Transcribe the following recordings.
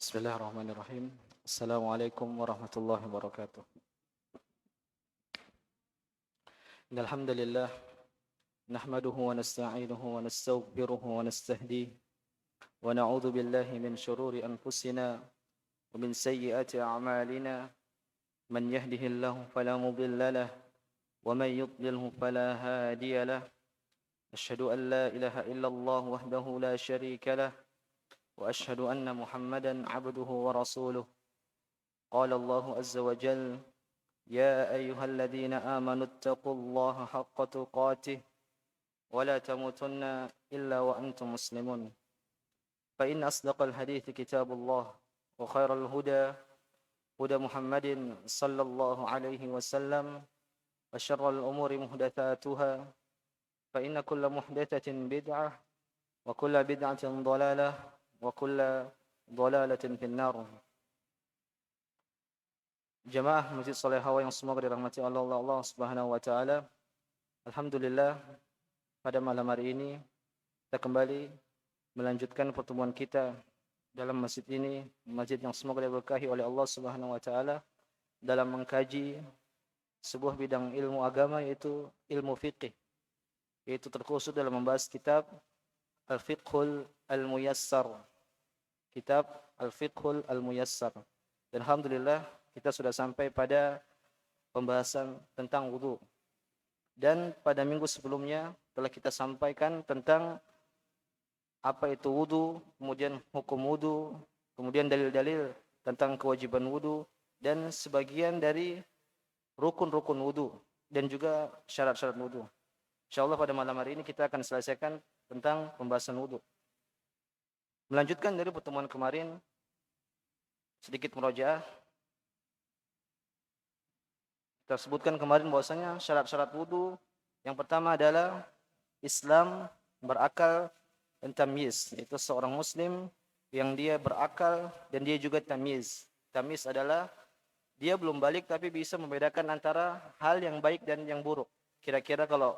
Bismillahirrahmanirrahim. Assalamualaikum warahmatullahi wabarakatuh. Innal hamdalillah nahmaduhu wa nasta'inuhu wa nastaghfiruhu wa nastahdihi wa na'udzu billahi min shururi anfusina wa min sayyiati a'malina. Man yahdihillahu fala mudilla lahu wa man yudlilhu fala hadiya lahu. Asyhadu an la ilaha illallah wahdahu la syarika lahu wa asyhadu anna Muhammadan 'abduhu wa rasuluh. Qala Allahu azza wa jalla يا أيها الذين آمنوا اتقوا الله حق تقاته ولا تموتن إلا وأنتم مسلمون فإن أصدق الحديث كتاب الله وخير الهدى هدى محمد صلى الله عليه وسلم وشر الأمور محدثاتها فإن كل محدثة بدعة وكل بدعة ضلالة وكل ضلالة في النار. Jamaah Masjid Solehawa yang semoga dirahmati Allah Subhanahu wa taala. Alhamdulillah, pada malam hari ini kita kembali melanjutkan pertemuan kita dalam masjid ini, masjid yang semoga diberkahi oleh Allah Subhanahu wa taala dalam mengkaji sebuah bidang ilmu agama, yaitu ilmu fiqih, yaitu terkhusus dalam membahas kitab Al-Fiqhul Al-Muyassar. Kitab Al-Fiqhul Al-Muyassar. Dan alhamdulillah kita sudah sampai pada pembahasan tentang wudu. Dan pada minggu sebelumnya telah kita sampaikan tentang apa itu wudu, kemudian hukum wudu, kemudian dalil-dalil tentang kewajiban wudu, dan sebagian dari rukun-rukun wudu, dan juga syarat-syarat wudu. InsyaAllah pada malam hari ini kita akan selesaikan tentang pembahasan wudu. Melanjutkan dari pertemuan kemarin, sedikit murojaah. Kita sebutkan kemarin bahwasanya syarat-syarat wudu yang pertama adalah Islam berakal dan tamyiz, yaitu seorang muslim yang dia berakal dan dia juga tamyiz. Tamyiz adalah dia belum balik tapi bisa membedakan antara hal yang baik dan yang buruk. Kira-kira kalau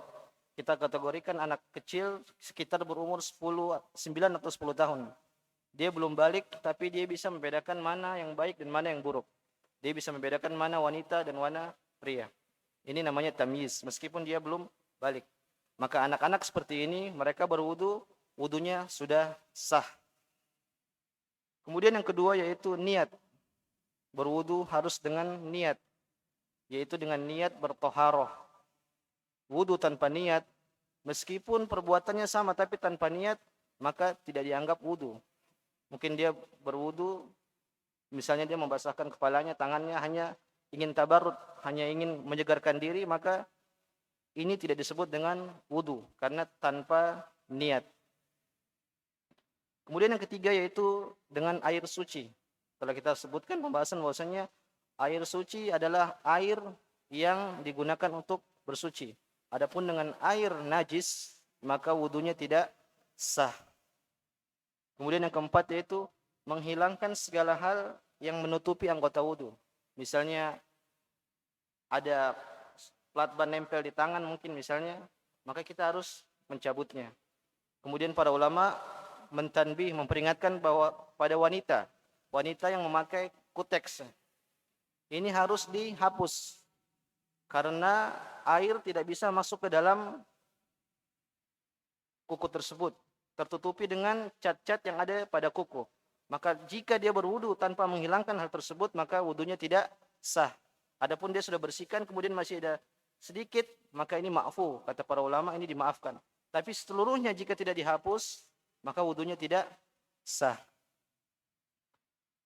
kita kategorikan anak kecil sekitar berumur 9 atau 10 tahun. Dia belum balik tapi dia bisa membedakan mana yang baik dan mana yang buruk. Dia bisa membedakan mana wanita dan mana pria. Ini namanya tamyiz, meskipun dia belum balik. Maka anak-anak seperti ini, mereka berwudu, wudunya sudah sah. Kemudian yang kedua yaitu niat. Berwudu harus dengan niat, yaitu dengan niat bertoharoh. Wudu tanpa niat, meskipun perbuatannya sama tapi tanpa niat, maka tidak dianggap wudu. Mungkin dia berwudu, misalnya dia membasahkan kepalanya, tangannya hanya ingin tabarruk, hanya ingin menyegarkan diri, maka ini tidak disebut dengan wudu karena tanpa niat. Kemudian yang ketiga yaitu dengan air suci. Setelah kita sebutkan pembahasan bahwasanya air suci adalah air yang digunakan untuk bersuci. Adapun dengan air najis, maka wudunya tidak sah. Kemudian yang keempat yaitu menghilangkan segala hal yang menutupi anggota wudu. Misalnya ada plat ban nempel di tangan mungkin misalnya, maka kita harus mencabutnya. Kemudian para ulama mentanbih, memperingatkan bahwa pada wanita yang memakai kuteks, ini harus dihapus karena air tidak bisa masuk ke dalam kuku tersebut, tertutupi dengan cat-cat yang ada pada kuku. Maka jika dia berwudu tanpa menghilangkan hal tersebut, maka wudunya tidak sah. Adapun dia sudah bersihkan kemudian masih ada sedikit, maka ini ma'fu, kata para ulama, ini dimaafkan. Tapi seluruhnya jika tidak dihapus, maka wudunya tidak sah.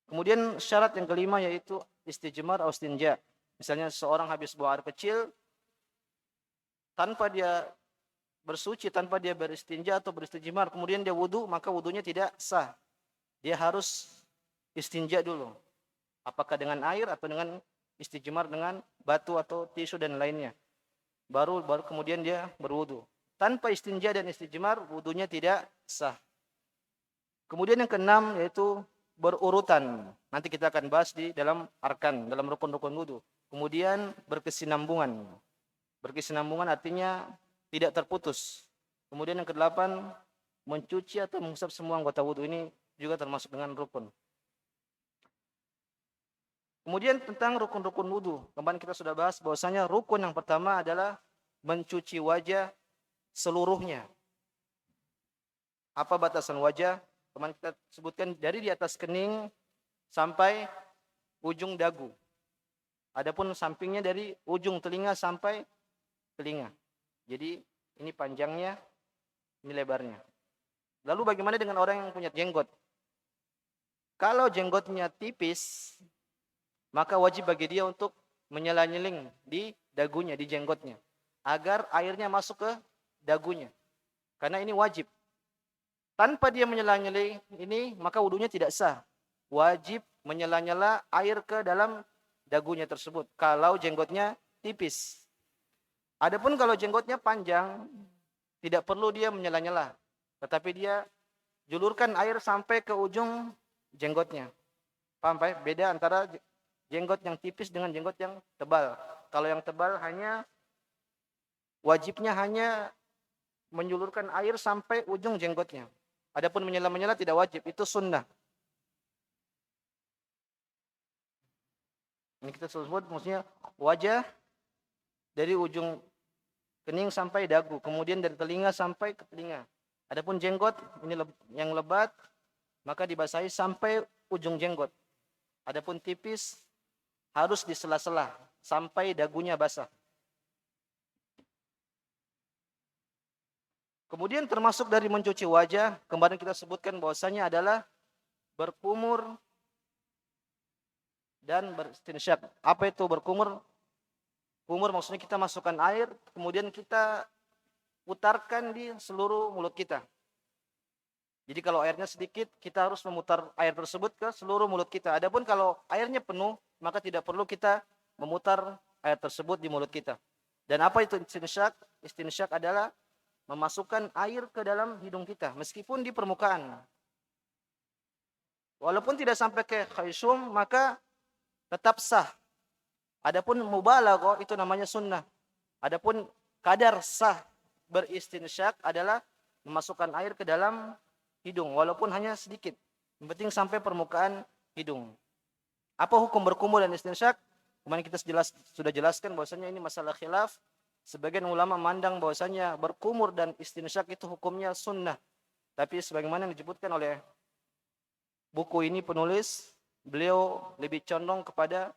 Kemudian syarat yang kelima yaitu istijmar atau istinja. Misalnya seorang habis buang air kecil, tanpa dia bersuci, tanpa dia beristinja atau beristijmar, kemudian dia wudu, maka wudunya tidak sah. Dia harus istinja dulu. Apakah dengan air atau dengan istijmar dengan batu atau tisu dan lainnya. Baru kemudian dia berwudu. Tanpa istinja dan istijmar, wudunya tidak sah. Kemudian yang keenam yaitu berurutan. Nanti kita akan bahas di dalam arkan, dalam rukun-rukun wudu. Kemudian berkesinambungan. Berkesinambungan artinya tidak terputus. Kemudian yang kedelapan, mencuci atau mengusap semua anggota wudu. Ini juga termasuk dengan rukun. Kemudian tentang rukun-rukun wudu. Kemarin kita sudah bahas bahwasanya rukun yang pertama adalah mencuci wajah seluruhnya. Apa batasan wajah? Kemarin kita sebutkan dari di atas kening sampai ujung dagu. Adapun sampingnya dari ujung telinga sampai telinga. Jadi ini panjangnya, ini lebarnya. Lalu bagaimana dengan orang yang punya jenggot? Kalau jenggotnya tipis, maka wajib bagi dia untuk menyela-nyeling di dagunya, di jenggotnya, agar airnya masuk ke dagunya. Karena ini wajib. Tanpa dia menyela-nyeli ini, maka wudunya tidak sah. Wajib menyela-nyela air ke dalam dagunya tersebut kalau jenggotnya tipis. Adapun kalau jenggotnya panjang, tidak perlu dia menyela-nyela, tetapi dia julurkan air sampai ke ujung jenggotnya. Paham Pak? Beda antara jenggot yang tipis dengan jenggot yang tebal. Kalau yang tebal wajibnya hanya menjulurkan air sampai ujung jenggotnya. Adapun menyela-menyela tidak wajib, itu sunnah. Ini kita sebut maksudnya wajah dari ujung kening sampai dagu, kemudian dari telinga sampai ke telinga. Adapun jenggot ini yang lebat, maka dibasahi sampai ujung jenggot. Adapun tipis harus di sela-sela sampai dagunya basah. Kemudian termasuk dari mencuci wajah, kemarin kita sebutkan bahwasanya adalah berkumur dan beristinsyak. Apa itu berkumur? Kumur maksudnya kita masukkan air, kemudian kita putarkan di seluruh mulut kita. Jadi kalau airnya sedikit, kita harus memutar air tersebut ke seluruh mulut kita. Adapun kalau airnya penuh, maka tidak perlu kita memutar air tersebut di mulut kita. Dan apa itu istinsyak? Istinsyak adalah memasukkan air ke dalam hidung kita, meskipun di permukaan. Walaupun tidak sampai ke khaysum, maka tetap sah. Adapun mubalaghah itu namanya sunnah. Adapun kadar sah beristinsyak adalah memasukkan air ke dalam hidung walaupun hanya sedikit. Yang penting sampai permukaan hidung. Apa hukum berkumur dan istinsyak? Kemarin kita sudah jelaskan bahwasanya ini masalah khilaf. Sebagian ulama memandang bahwasanya berkumur dan istinsyak itu hukumnya sunnah. Tapi sebagaimana yang disebutkan oleh buku ini penulis, beliau lebih condong kepada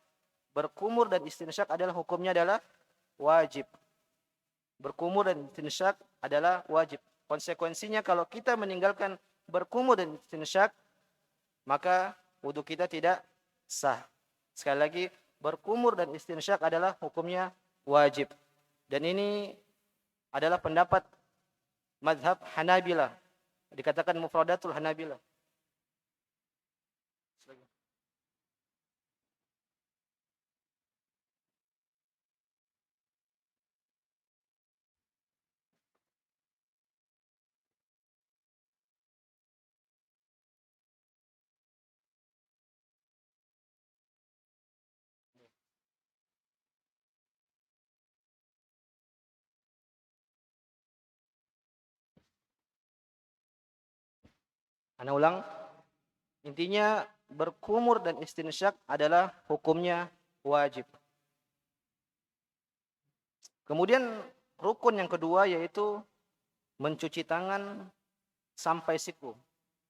berkumur dan istinsyak adalah hukumnya adalah wajib. Berkumur dan istinsyak adalah wajib. Konsekuensinya kalau kita meninggalkan berkumur dan istinsyak, maka wudu kita tidak sah. Sekali lagi, berkumur dan istinsyak adalah hukumnya wajib. Dan ini adalah pendapat mazhab Hanabilah. Dikatakan mufradatul Hanabilah. Ana ulang. Intinya berkumur dan istinsyak adalah hukumnya wajib. Kemudian rukun yang kedua yaitu mencuci tangan sampai siku.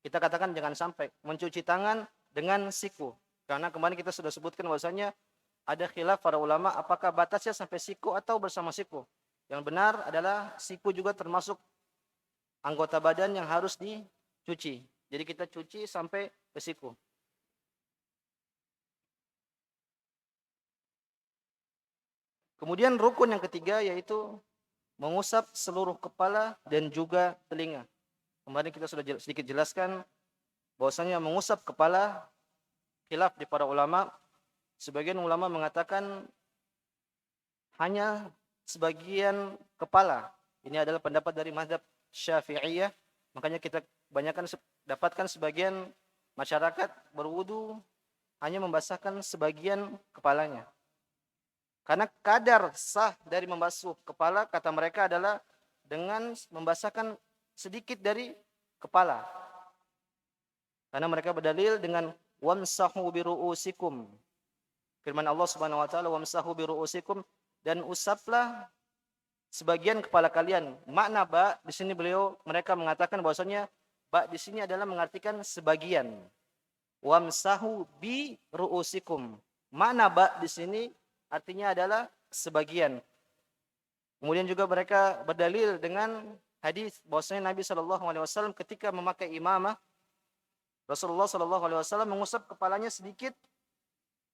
Kita katakan jangan sampai, mencuci tangan dengan siku. Karena kemarin kita sudah sebutkan bahwasanya ada khilaf para ulama apakah batasnya sampai siku atau bersama siku. Yang benar adalah siku juga termasuk anggota badan yang harus dicuci. Jadi kita cuci sampai ke siku. Kemudian rukun yang ketiga yaitu mengusap seluruh kepala dan juga telinga. Kemarin kita sudah sedikit jelaskan bahwasanya mengusap kepala khilaf di para ulama. Sebagian ulama mengatakan hanya sebagian kepala. Ini adalah pendapat dari mazhab Syafi'iyah. Makanya kita kebanyakan dapatkan sebagian masyarakat berwudu hanya membasahkan sebagian kepalanya. Karena kadar sah dari membasuh kepala kata mereka adalah dengan membasahkan sedikit dari kepala. Karena mereka berdalil dengan wamsahu biru'usikum. Firman Allah Subhanahu wa taala, "Wamsahu bi ru'usikum," dan usaplah sebagian kepala kalian. Makna ba di sini mereka mengatakan bahwasanya ba di sini adalah mengartikan sebagian. Wamsahu bi ru'usikum. Makna ba di sini artinya adalah sebagian. Kemudian juga mereka berdalil dengan hadis bahwasanya Nabi Shallallahu alaihi wasallam ketika memakai imamah, Rasulullah Shallallahu alaihi wasallam mengusap kepalanya sedikit,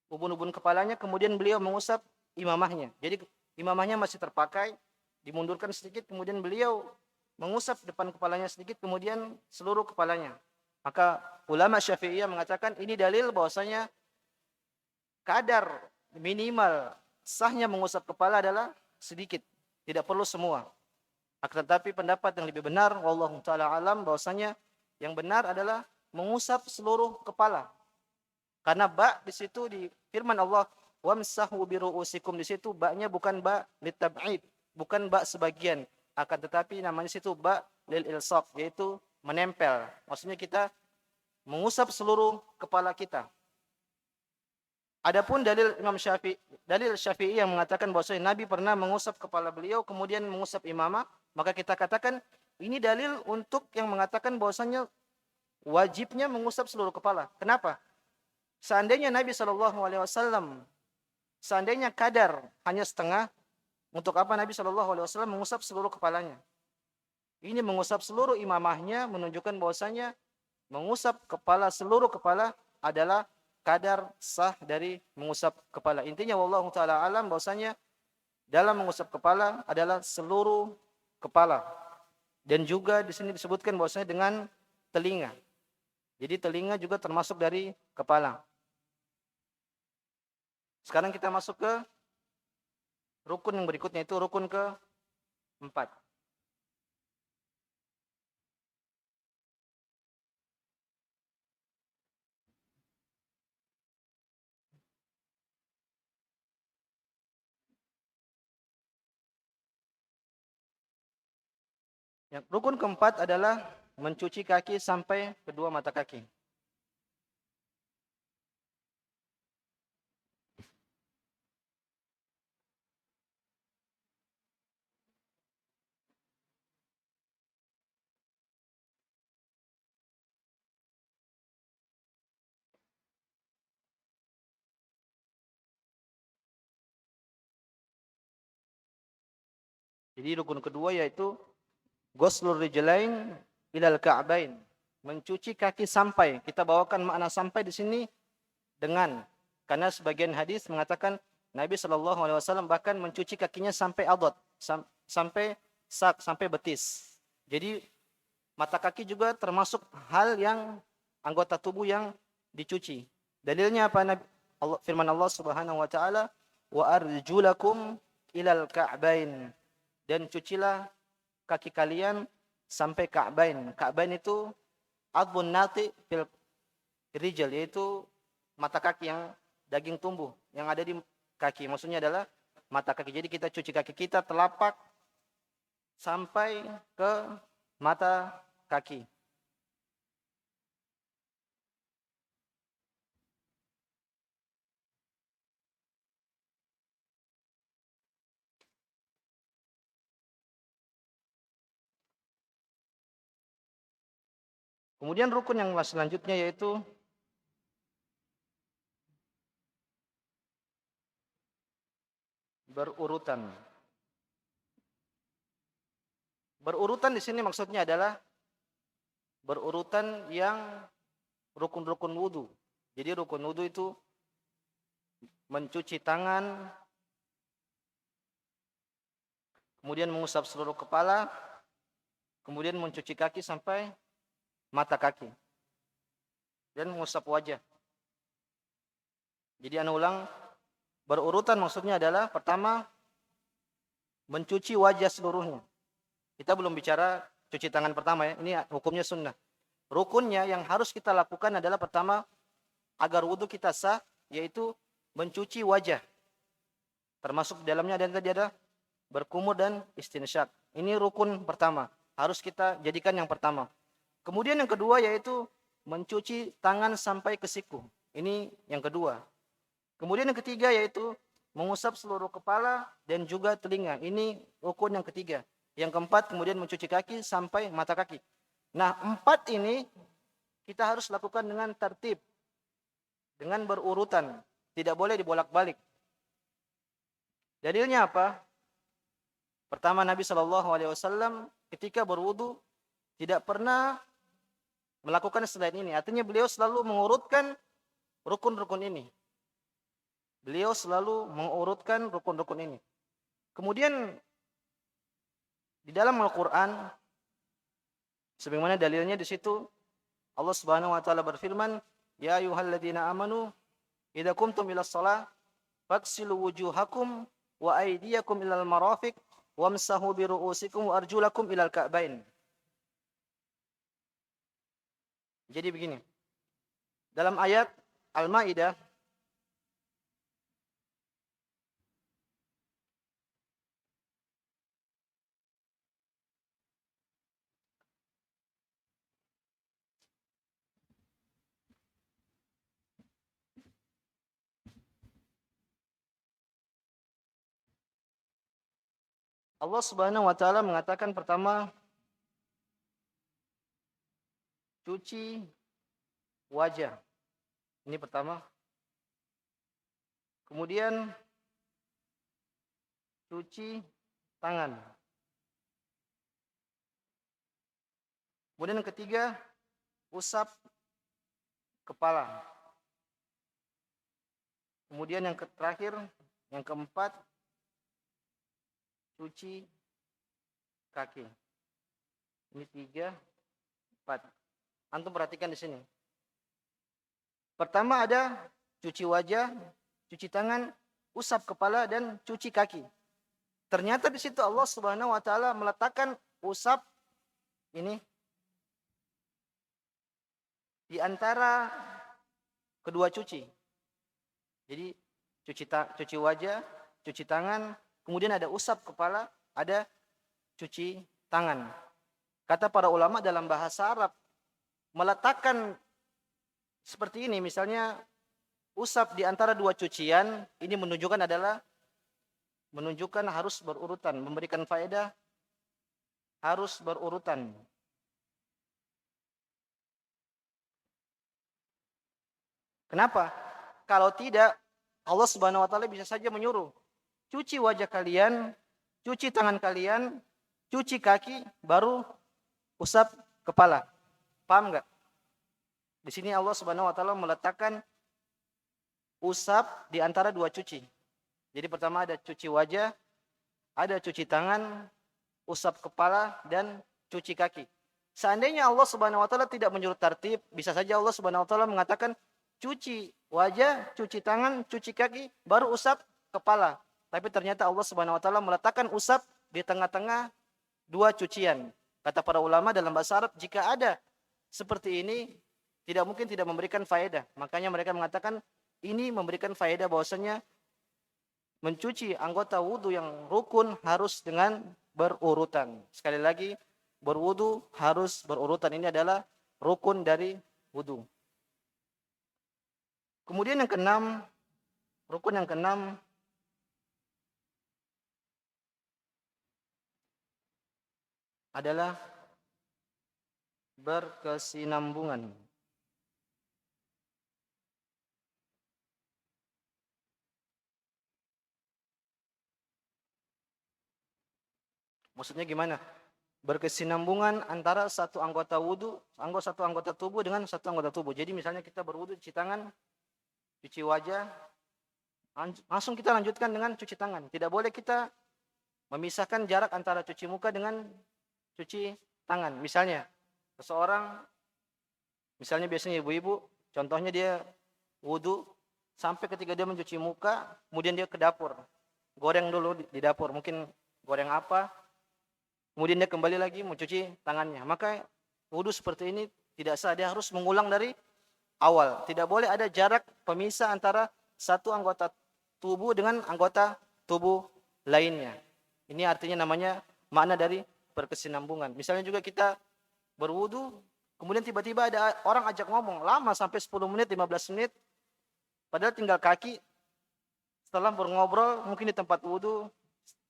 ubun-ubun kepalanya, kemudian beliau mengusap imamahnya. Jadi imamahnya masih terpakai, dimundurkan sedikit, kemudian beliau mengusap depan kepalanya sedikit, kemudian seluruh kepalanya. Maka ulama Syafi'iyah mengatakan ini dalil bahwasanya kadar minimal sahnya mengusap kepala adalah sedikit, tidak perlu semua. Akan tetapi pendapat yang lebih benar, wallahu taala alam, bahwasanya yang benar adalah mengusap seluruh kepala. Karena ba di situ di firman Allah, wamsahu bi ru'usikum, di situ ba-nya bukan ba litab'id, bukan ba sebagian, akan tetapi namanya situ ba lil ilsaq, yaitu menempel. Maksudnya kita mengusap seluruh kepala kita. Adapun dalil Syafi'i yang mengatakan bahwa Nabi pernah mengusap kepala beliau kemudian mengusap imamah, maka kita katakan ini dalil untuk yang mengatakan bahwasanya wajibnya mengusap seluruh kepala. Kenapa? Seandainya Nabi Shallallahu alaihi wasallam seandainya kadar hanya setengah, untuk apa Nabi Shallallahu alaihi wasallam mengusap seluruh kepalanya? Ini mengusap seluruh imamahnya menunjukkan bahwasanya mengusap kepala, seluruh kepala adalah kadar sah dari mengusap kepala. Intinya wallahu taala alam bahwasanya dalam mengusap kepala adalah seluruh kepala. Dan juga di sini disebutkan bahwasanya dengan telinga. Jadi telinga juga termasuk dari kepala. Sekarang kita masuk ke rukun yang berikutnya, itu rukun ke-4. Yang rukun keempat adalah mencuci kaki sampai kedua mata kaki. Jadi rukun kedua yaitu ghuslur rijlain ilal ka'bain, mencuci kaki sampai. Kita bawakan makna sampai di sini dengan, karena sebagian hadis mengatakan Nabi Shallallahu alaihi wasallam bahkan mencuci kakinya sampai adot, sampai sak, sampai betis. Jadi mata kaki juga termasuk hal yang anggota tubuh yang dicuci. Dalilnya apa? Firman Allah Subhanahu wa taala, wa arjulakum ilal ka'bain, dan cucilah kaki kalian sampai ka'bain. Ka'bain itu adbun nati fil rijal, yaitu mata kaki yang daging tumbuh yang ada di kaki. Maksudnya adalah mata kaki. Jadi kita cuci kaki kita telapak sampai ke mata kaki. Kemudian rukun yang selanjutnya yaitu berurutan. Berurutan di sini maksudnya adalah berurutan yang rukun-rukun wudu. Jadi rukun wudu itu mencuci tangan, kemudian mengusap seluruh kepala, kemudian mencuci kaki sampai mata kaki, dan mengusap wajah. Jadi ana ulang, berurutan maksudnya adalah pertama mencuci wajah seluruhnya. Kita belum bicara cuci tangan pertama ya, ini hukumnya sunnah. Rukunnya yang harus kita lakukan adalah pertama, agar wudhu kita sah, yaitu mencuci wajah. Termasuk di dalamnya ada berkumur dan istinsyak. Ini rukun pertama, harus kita jadikan yang pertama. Kemudian yang kedua yaitu mencuci tangan sampai ke siku. Ini yang kedua. Kemudian yang ketiga yaitu mengusap seluruh kepala dan juga telinga. Ini rukun yang ketiga. Yang keempat kemudian mencuci kaki sampai mata kaki. Nah, 4 ini kita harus lakukan dengan tertib, dengan berurutan. Tidak boleh dibolak-balik. Dalilnya apa? Pertama, Nabi SAW ketika berwudu tidak pernah melakukan selain ini. Artinya beliau selalu mengurutkan rukun-rukun ini. Beliau selalu mengurutkan rukun-rukun ini. Kemudian di dalam Al-Qur'an sebagaimana dalilnya di situ Allah Subhanahu wa taala berfirman, "Ya ayyuhalladzina amanu idza qumtum ilas shalah faghsilu wujuhakum wa aydiyakum ilal marafiq wamsahu bi ru'usikum wa arjulakum ilal ka'bain." Jadi begini. Dalam ayat Al-Maidah Allah Subhanahu wa taala mengatakan pertama cuci wajah. Ini pertama. Kemudian cuci tangan. Kemudian yang ketiga, usap kepala. Kemudian yang terakhir, yang keempat, cuci kaki. Ini 3, 4. Antum perhatikan di sini. Pertama ada cuci wajah, cuci tangan, usap kepala dan cuci kaki. Ternyata di situ Allah Subhanahu wa taala meletakkan usap ini di antara kedua cuci. Jadi cuci wajah, cuci tangan, kemudian ada usap kepala, ada cuci tangan. Kata para ulama dalam bahasa Arab, meletakkan seperti ini, misalnya usap di antara dua cucian, ini menunjukkan harus berurutan, memberikan faedah harus berurutan. Kenapa? Kalau tidak, Allah Subhanahu wa taala bisa saja menyuruh, cuci wajah kalian, cuci tangan kalian, cuci kaki, baru usap kepala. Paham enggak? Di sini Allah Subhanahu wa taala meletakkan usap di antara dua cuci. Jadi pertama ada cuci wajah, ada cuci tangan, usap kepala dan cuci kaki. Seandainya Allah Subhanahu wa taala tidak menyuruh tertib, bisa saja Allah Subhanahu wa taala mengatakan cuci wajah, cuci tangan, cuci kaki, baru usap kepala. Tapi ternyata Allah Subhanahu wa taala meletakkan usap di tengah-tengah dua cucian. Kata para ulama dalam bahasa Arab, jika ada seperti ini tidak mungkin tidak memberikan faedah. Makanya mereka mengatakan ini memberikan faedah bahwasanya mencuci anggota wudu yang rukun harus dengan berurutan. Sekali lagi, berwudu harus berurutan. Ini adalah rukun dari wudu. Kemudian yang keenam, rukun yang keenam adalah berkesinambungan. Maksudnya gimana? Berkesinambungan antara satu anggota wudu, satu anggota tubuh dengan satu anggota tubuh. Jadi misalnya kita berwudu cuci tangan, cuci wajah, langsung kita lanjutkan dengan cuci tangan. Tidak boleh kita memisahkan jarak antara cuci muka dengan cuci tangan. Misalnya, seseorang, misalnya biasanya ibu-ibu, contohnya dia wudu, sampai ketika dia mencuci muka, kemudian dia ke dapur. Goreng dulu di dapur, mungkin goreng apa, kemudian dia kembali lagi mencuci tangannya. Maka wudu seperti ini tidak sah, dia harus mengulang dari awal. Tidak boleh ada jarak pemisah antara satu anggota tubuh dengan anggota tubuh lainnya. Ini artinya namanya makna dari berkesinambungan. Misalnya juga kita berwudu, kemudian tiba-tiba ada orang ajak ngomong, lama sampai 10 menit, 15 menit, padahal tinggal kaki, setelah ngobrol mungkin di tempat wudu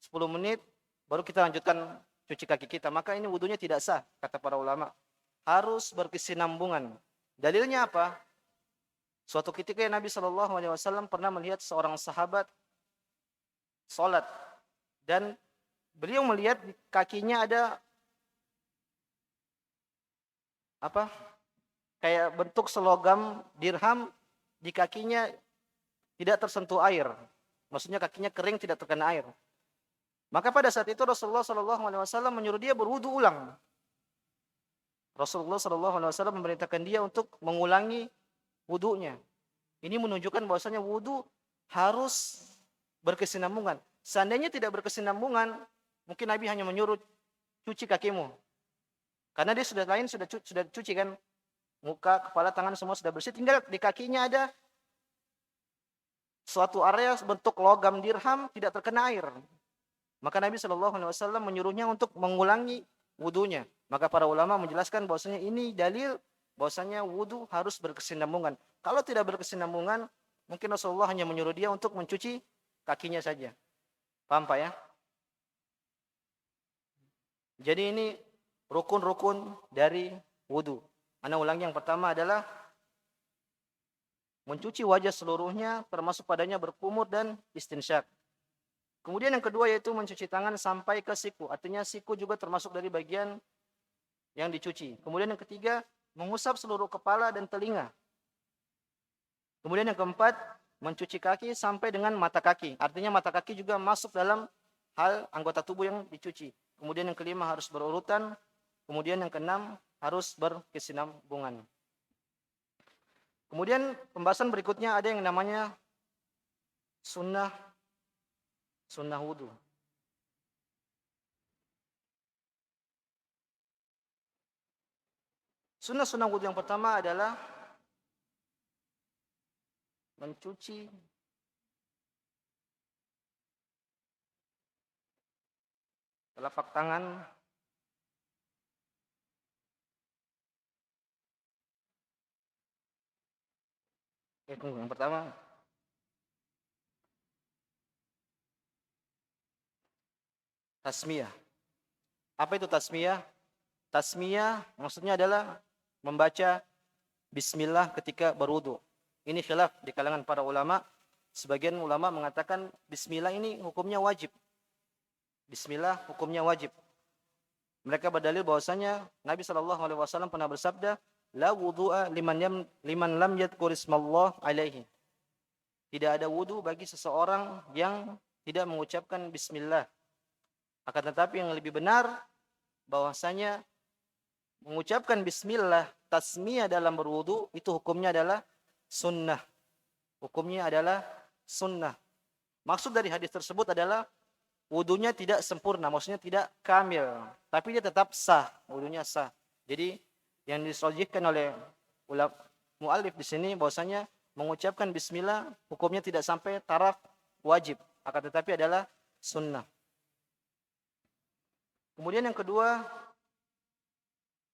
10 menit, baru kita lanjutkan cuci kaki kita. Maka ini wudunya tidak sah, kata para ulama. Harus berkesinambungan. Dalilnya apa? Suatu ketika Nabi SAW pernah melihat seorang sahabat sholat. Dan beliau melihat di kakinya ada apa? Kayak bentuk selogam dirham di kakinya tidak tersentuh air. Maksudnya kakinya kering, tidak terkena air. Maka pada saat itu Rasulullah SAW menyuruh dia berwudu ulang. Rasulullah SAW memerintahkan dia untuk mengulangi wudunya. Ini menunjukkan bahwasanya wudu harus berkesinambungan. Seandainya tidak berkesinambungan, mungkin Nabi hanya menyuruh cuci kakimu. Karena dia sudah cuci kan, muka, kepala, tangan semua sudah bersih. Tinggal di kakinya ada suatu area bentuk logam dirham tidak terkena air. Maka Nabi SAW menyuruhnya untuk mengulangi wudunya. Maka para ulama menjelaskan bahwasanya ini dalil bahwasanya wudu harus berkesinambungan. Kalau tidak berkesinambungan, mungkin Rasulullah hanya menyuruh dia untuk mencuci kakinya saja. Paham Pak ya? Jadi ini rukun-rukun dari wudu. Ana ulangi, yang pertama adalah mencuci wajah seluruhnya termasuk padanya berkumur dan istinsyak. Kemudian yang kedua yaitu mencuci tangan sampai ke siku. Artinya siku juga termasuk dari bagian yang dicuci. Kemudian yang ketiga, mengusap seluruh kepala dan telinga. Kemudian yang keempat, mencuci kaki sampai dengan mata kaki. Artinya mata kaki juga masuk dalam hal anggota tubuh yang dicuci. Kemudian yang kelima harus berurutan. Kemudian yang keenam harus berkesinambungan. Kemudian pembahasan berikutnya ada yang namanya sunnah wudu. Sunnah wudu yang pertama adalah mencuci telapak tangan yang pertama tasmiyah. Apa itu tasmiyah? Tasmiyah maksudnya adalah membaca bismillah ketika berwudu. Ini khilaf di kalangan para ulama. Sebagian ulama mengatakan bismillah ini hukumnya wajib. Bismillah hukumnya wajib. Mereka berdalil bahwasanya Nabi SAW pernah bersabda, la wudu'a liman lam yadhkur ismallah alaihi. Tidak ada wudu bagi seseorang yang tidak mengucapkan bismillah. Akan tetapi yang lebih benar bahwasanya mengucapkan bismillah tasmiyah dalam berwudu itu hukumnya adalah sunnah. Hukumnya adalah sunnah. Maksud dari hadis tersebut adalah wudunya tidak sempurna, maksudnya tidak kamil, tapi dia tetap sah, wudunya sah. Jadi yang disahihkan oleh ulama muallif di sini bahwasanya mengucapkan bismillah hukumnya tidak sampai taraf wajib, akan tetapi adalah sunnah. Kemudian yang kedua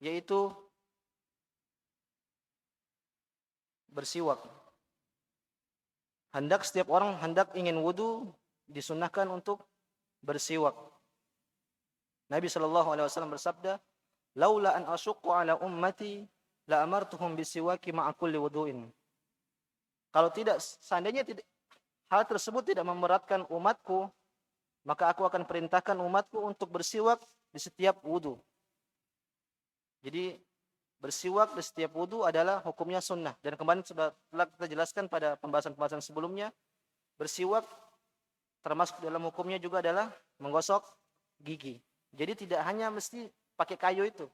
yaitu bersiwak. Setiap orang hendak ingin wudu disunnahkan untuk bersiwak. Nabi SAW bersabda, laula an asyqa ala ummati la amartuhum bisiwaki ma'a kulli wudu'in. Kalau tidak, seandainya hal tersebut tidak memberatkan umatku, maka aku akan perintahkan umatku untuk bersiwak di setiap wudu. Jadi bersiwak di setiap wudu adalah hukumnya sunnah. Dan kemarin telah kita jelaskan pada pembahasan-pembahasan sebelumnya, bersiwak termasuk dalam hukumnya juga adalah menggosok gigi. Jadi tidak hanya mesti pakai kayu itu.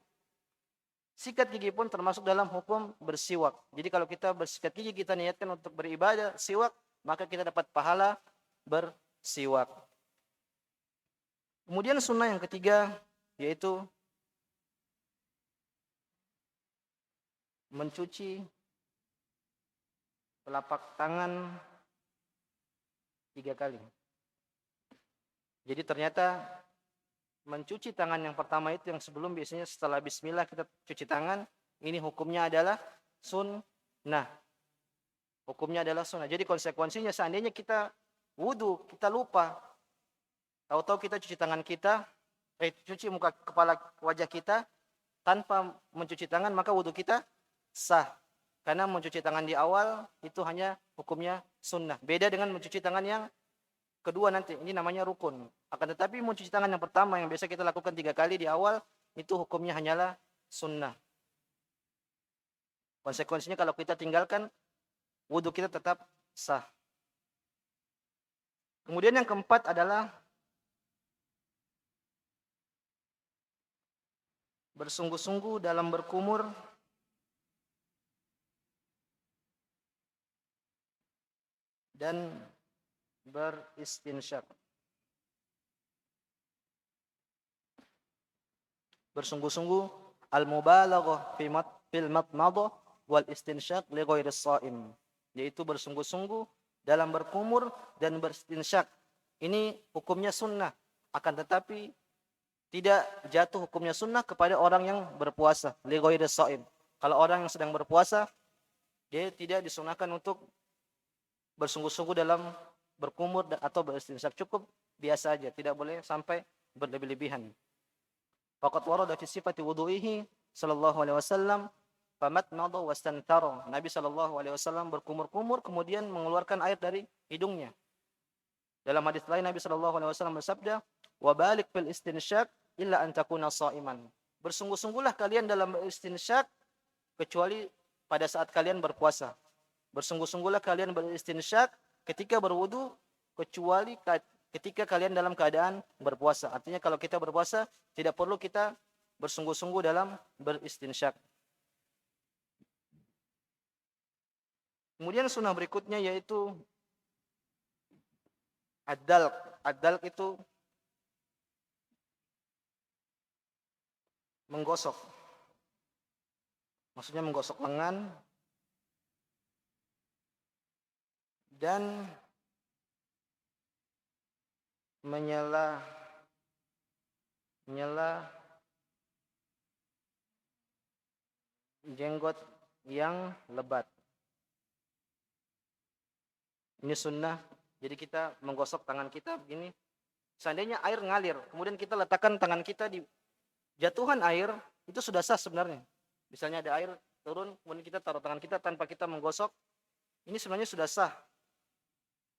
Sikat gigi pun termasuk dalam hukum bersiwak. Jadi kalau kita bersikat gigi, kita niatkan untuk beribadah siwak, maka kita dapat pahala bersiwak. Kemudian sunnah yang ketiga yaitu mencuci telapak tangan 3 kali. Jadi ternyata mencuci tangan yang pertama itu yang sebelum biasanya setelah bismillah kita cuci tangan, ini hukumnya adalah sunnah. Hukumnya adalah sunnah. Jadi konsekuensinya seandainya kita wudu kita lupa, tahu-tahu kita cuci tangan kita, cuci muka kepala wajah kita tanpa mencuci tangan, maka wudu kita sah. Karena mencuci tangan di awal itu hanya hukumnya sunnah. Beda dengan mencuci tangan yang kedua nanti, ini namanya rukun. Akan tetapi mencuci tangan yang pertama yang biasa kita lakukan 3 kali di awal, itu hukumnya hanyalah sunnah. Konsekuensinya kalau kita tinggalkan, wudu kita tetap sah. Kemudian yang keempat adalah bersungguh-sungguh dalam berkumur dan beristinsyak. Bersungguh-sungguh al-mubalaghah fil matmadah wal istinsyak li ghairis shaim, yaitu bersungguh-sungguh dalam berkumur dan beristinsyak. Ini hukumnya sunnah, akan tetapi tidak jatuh hukumnya sunnah kepada orang yang berpuasa, li ghairis shaim. Kalau orang yang sedang berpuasa, dia tidak disunahkan untuk bersungguh-sungguh dalam berkumur atau beristinsyak, cukup biasa aja, tidak boleh sampai berlebih-lebihan. Faqad warada fi sifati wudu'ihi sallallahu alaihi wasallam famatmada wastantara. Nabi sallallahu alaihi wasallam berkumur-kumur kemudian mengeluarkan air dari hidungnya. Dalam hadis lain Nabi sallallahu alaihi wasallam bersabda, "Wa balik fil istinsyak illa an takuna sha'iman." Bersungguh-sungguhlah kalian dalam beristinsyak kecuali pada saat kalian berpuasa. Bersungguh-sungguhlah kalian beristinsyak ketika berwudu kecuali ketika kalian dalam keadaan berpuasa. Artinya kalau kita berpuasa tidak perlu kita bersungguh-sungguh dalam beristinsyak. Kemudian sunnah berikutnya yaitu ad-dalq. Ad-dalq itu menggosok. Maksudnya menggosok lengan dan menyela jenggot yang lebat. Ini sunnah. Jadi kita menggosok tangan kita begini. Seandainya air ngalir, kemudian kita letakkan tangan kita di jatuhan air, itu sudah sah sebenarnya. Misalnya ada air turun, kemudian kita taruh tangan kita tanpa kita menggosok, ini sebenarnya sudah sah.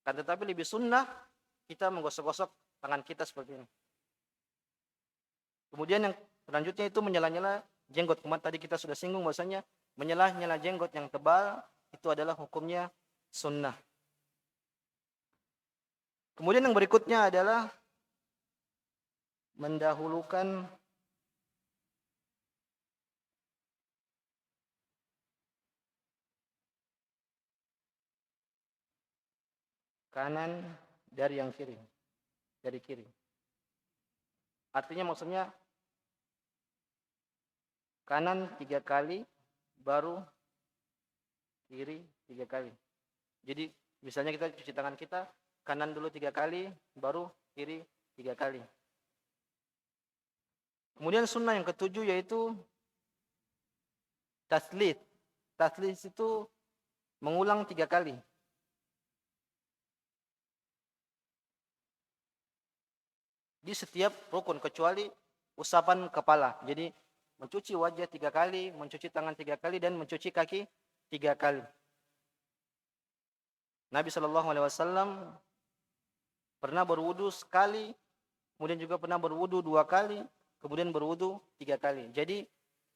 Kan tetapi lebih sunnah kita menggosok-gosok tangan kita seperti ini. Kemudian yang selanjutnya itu menyela-nyela jenggot. Kemarin tadi kita sudah singgung bahwasanya menyela-nyela jenggot yang tebal itu adalah hukumnya sunnah. Kemudian yang berikutnya adalah mendahulukan kanan dari yang kiri. Dari kiri. Artinya maksudnya kanan 3 kali, baru kiri 3 kali. Jadi misalnya kita cuci tangan kita, kanan dulu 3 kali, baru kiri 3 kali. Kemudian sunnah yang ketujuh yaitu taslits. Taslits itu mengulang 3 kali. Di setiap rukun kecuali usapan kepala. Jadi mencuci wajah 3 kali, mencuci tangan 3 kali, dan mencuci kaki 3 kali. Nabi SAW pernah berwudu sekali, kemudian juga pernah berwudu 2 kali, kemudian berwudu 3 kali. Jadi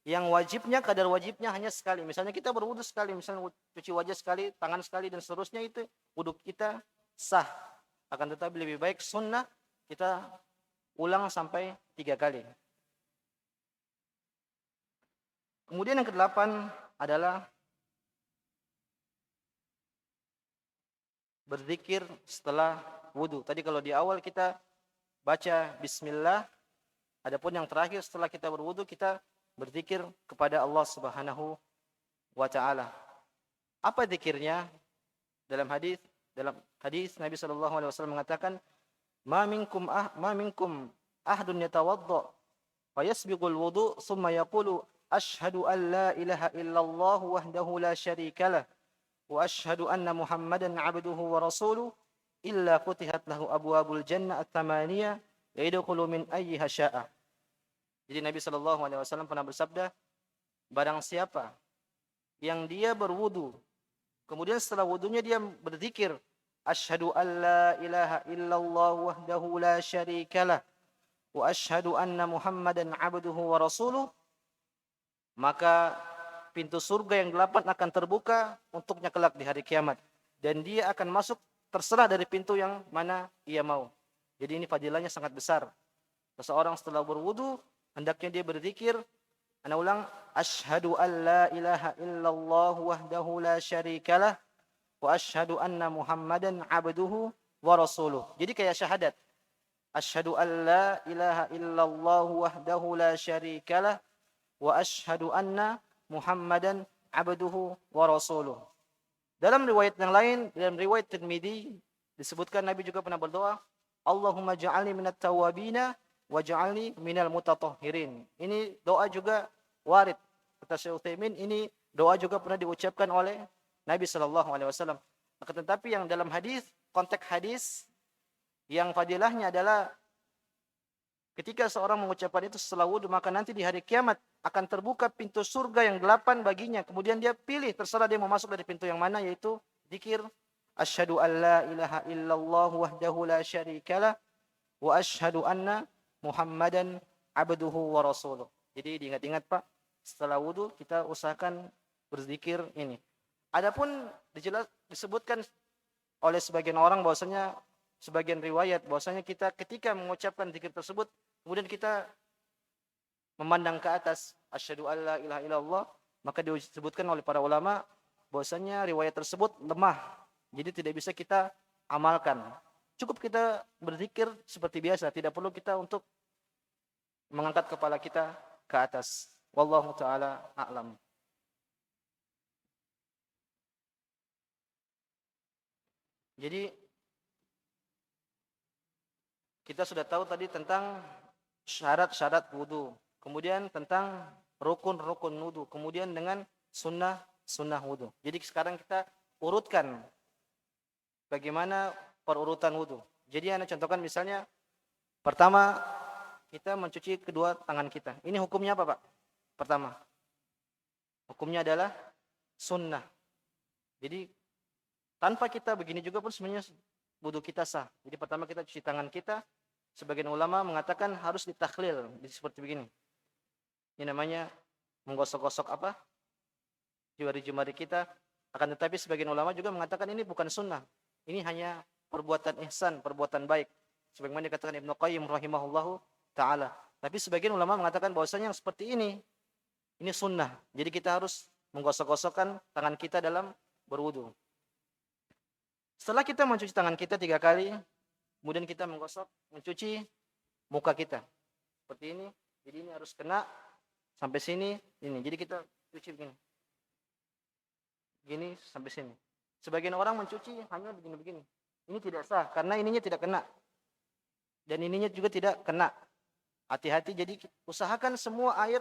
yang wajibnya, kadar wajibnya hanya sekali. Misalnya kita berwudu sekali, misalnya cuci wajah sekali, tangan sekali, dan seterusnya, itu wudu kita sah. Akan tetapi lebih baik sunnah kita ulang sampai 3 kali. Kemudian yang ke-8 adalah berzikir setelah wudu. Tadi kalau di awal kita baca bismillah, adapun yang terakhir setelah kita berwudu kita berzikir kepada Allah Subhanahu wa taala. Apa zikirnya? Dalam hadis Nabi sallallahu alaihi wasallam mengatakan, ma minkum ahdun yatawadda fayasbiqul wudu thumma yaqulu asyhadu an la ilaha illallah wahdahu la syarika lah wa asyhadu anna muhammadan abduhu wa rasuluh illa futihat lahu abwabul jannah at-tamaniyah yadkhulu min ayyiha syaa. Jadi Nabi sallallahu alaihi wasallam pernah bersabda, barang siapa yang dia berwudu, kemudian setelah wudunya dia berzikir, asyhadu an la ilaha illallah wahdahu la syarikalah wa asyhadu anna Muhammadan abduhu wa rasuluh, maka pintu surga yang 8 akan terbuka untuknya kelak di hari kiamat, dan dia akan masuk terserah dari pintu yang mana ia mau. Jadi ini fadilahnya sangat besar. Seseorang setelah berwudu hendaknya dia berzikir, ana ulang, asyhadu an la ilaha illallah wahdahu la syarikalah wa asyhadu anna Muhammadan abduhu wa rasuluh. Jadi kayak syahadat. Asyhadu an la ilaha illallah wahdahu la syarikalah wa asyhadu anna Muhammadan abduhu wa rasuluh. Dalam riwayat yang lain, dalam riwayat Tirmidzi disebutkan Nabi juga pernah berdoa, Allahumma ja'alni minat tawabina wa ja'alni minal mutatahhirin. Ini doa juga warid. Kata Syekh Utsaimin, ini doa juga pernah diucapkan oleh Nabi sallallahu alaihi wasallam. Akan tetapi yang dalam hadis, konteks hadis yang fadilahnya adalah ketika seorang mengucapkan itu setelah wudu, maka nanti di hari kiamat akan terbuka pintu surga yang 8 baginya. Kemudian dia pilih, terserah dia mau masuk dari pintu yang mana, yaitu zikir asyhadu an la ilaha illallah wahdahu la syarikalah wa asyhadu anna Muhammadan abduhu wa rasuluh. Jadi diingat-ingat Pak, setelah wudu kita usahakan berzikir ini. Adapun disebutkan oleh sebagian orang bahwasanya, sebagian riwayat bahwasanya kita ketika mengucapkan zikir tersebut kemudian kita memandang ke atas, asyhadu alla ilaha illallah, maka disebutkan oleh para ulama bahwasanya riwayat tersebut lemah. Jadi tidak bisa kita amalkan. Cukup kita berzikir seperti biasa, tidak perlu kita untuk mengangkat kepala kita ke atas. Wallahu taala a'lam. Jadi kita sudah tahu tadi tentang syarat-syarat wudu, kemudian tentang rukun-rukun wudu, kemudian dengan sunnah wudu. Jadi sekarang kita urutkan bagaimana perurutan wudu. Jadi Anda contohkan misalnya, pertama kita mencuci kedua tangan kita. Ini hukumnya apa Pak? Pertama, hukumnya adalah sunnah. Jadi tanpa kita begini juga pun sebenarnya wudu kita sah. Jadi pertama kita cuci tangan kita. Sebagian ulama mengatakan harus ditakhlil, seperti begini. Ini namanya menggosok-gosok apa? Jari-jari kita. Akan tetapi sebagian ulama juga mengatakan ini bukan sunnah. Ini hanya perbuatan ihsan, perbuatan baik. Sebagaimana dikatakan Ibnu Qayyim rahimahullahu ta'ala. Tapi sebagian ulama mengatakan bahwasanya yang seperti ini sunnah. Jadi kita harus menggosok-gosokkan tangan kita dalam berwudu. Setelah kita mencuci tangan kita 3 kali, kemudian kita mencuci muka kita. Seperti ini. Jadi ini harus kena sampai sini. Ini. Jadi kita cuci begini. Gini sampai sini. Sebagian orang mencuci hanya begini-begini. Ini tidak sah karena ininya tidak kena. Dan ininya juga tidak kena. Hati-hati, jadi usahakan semua air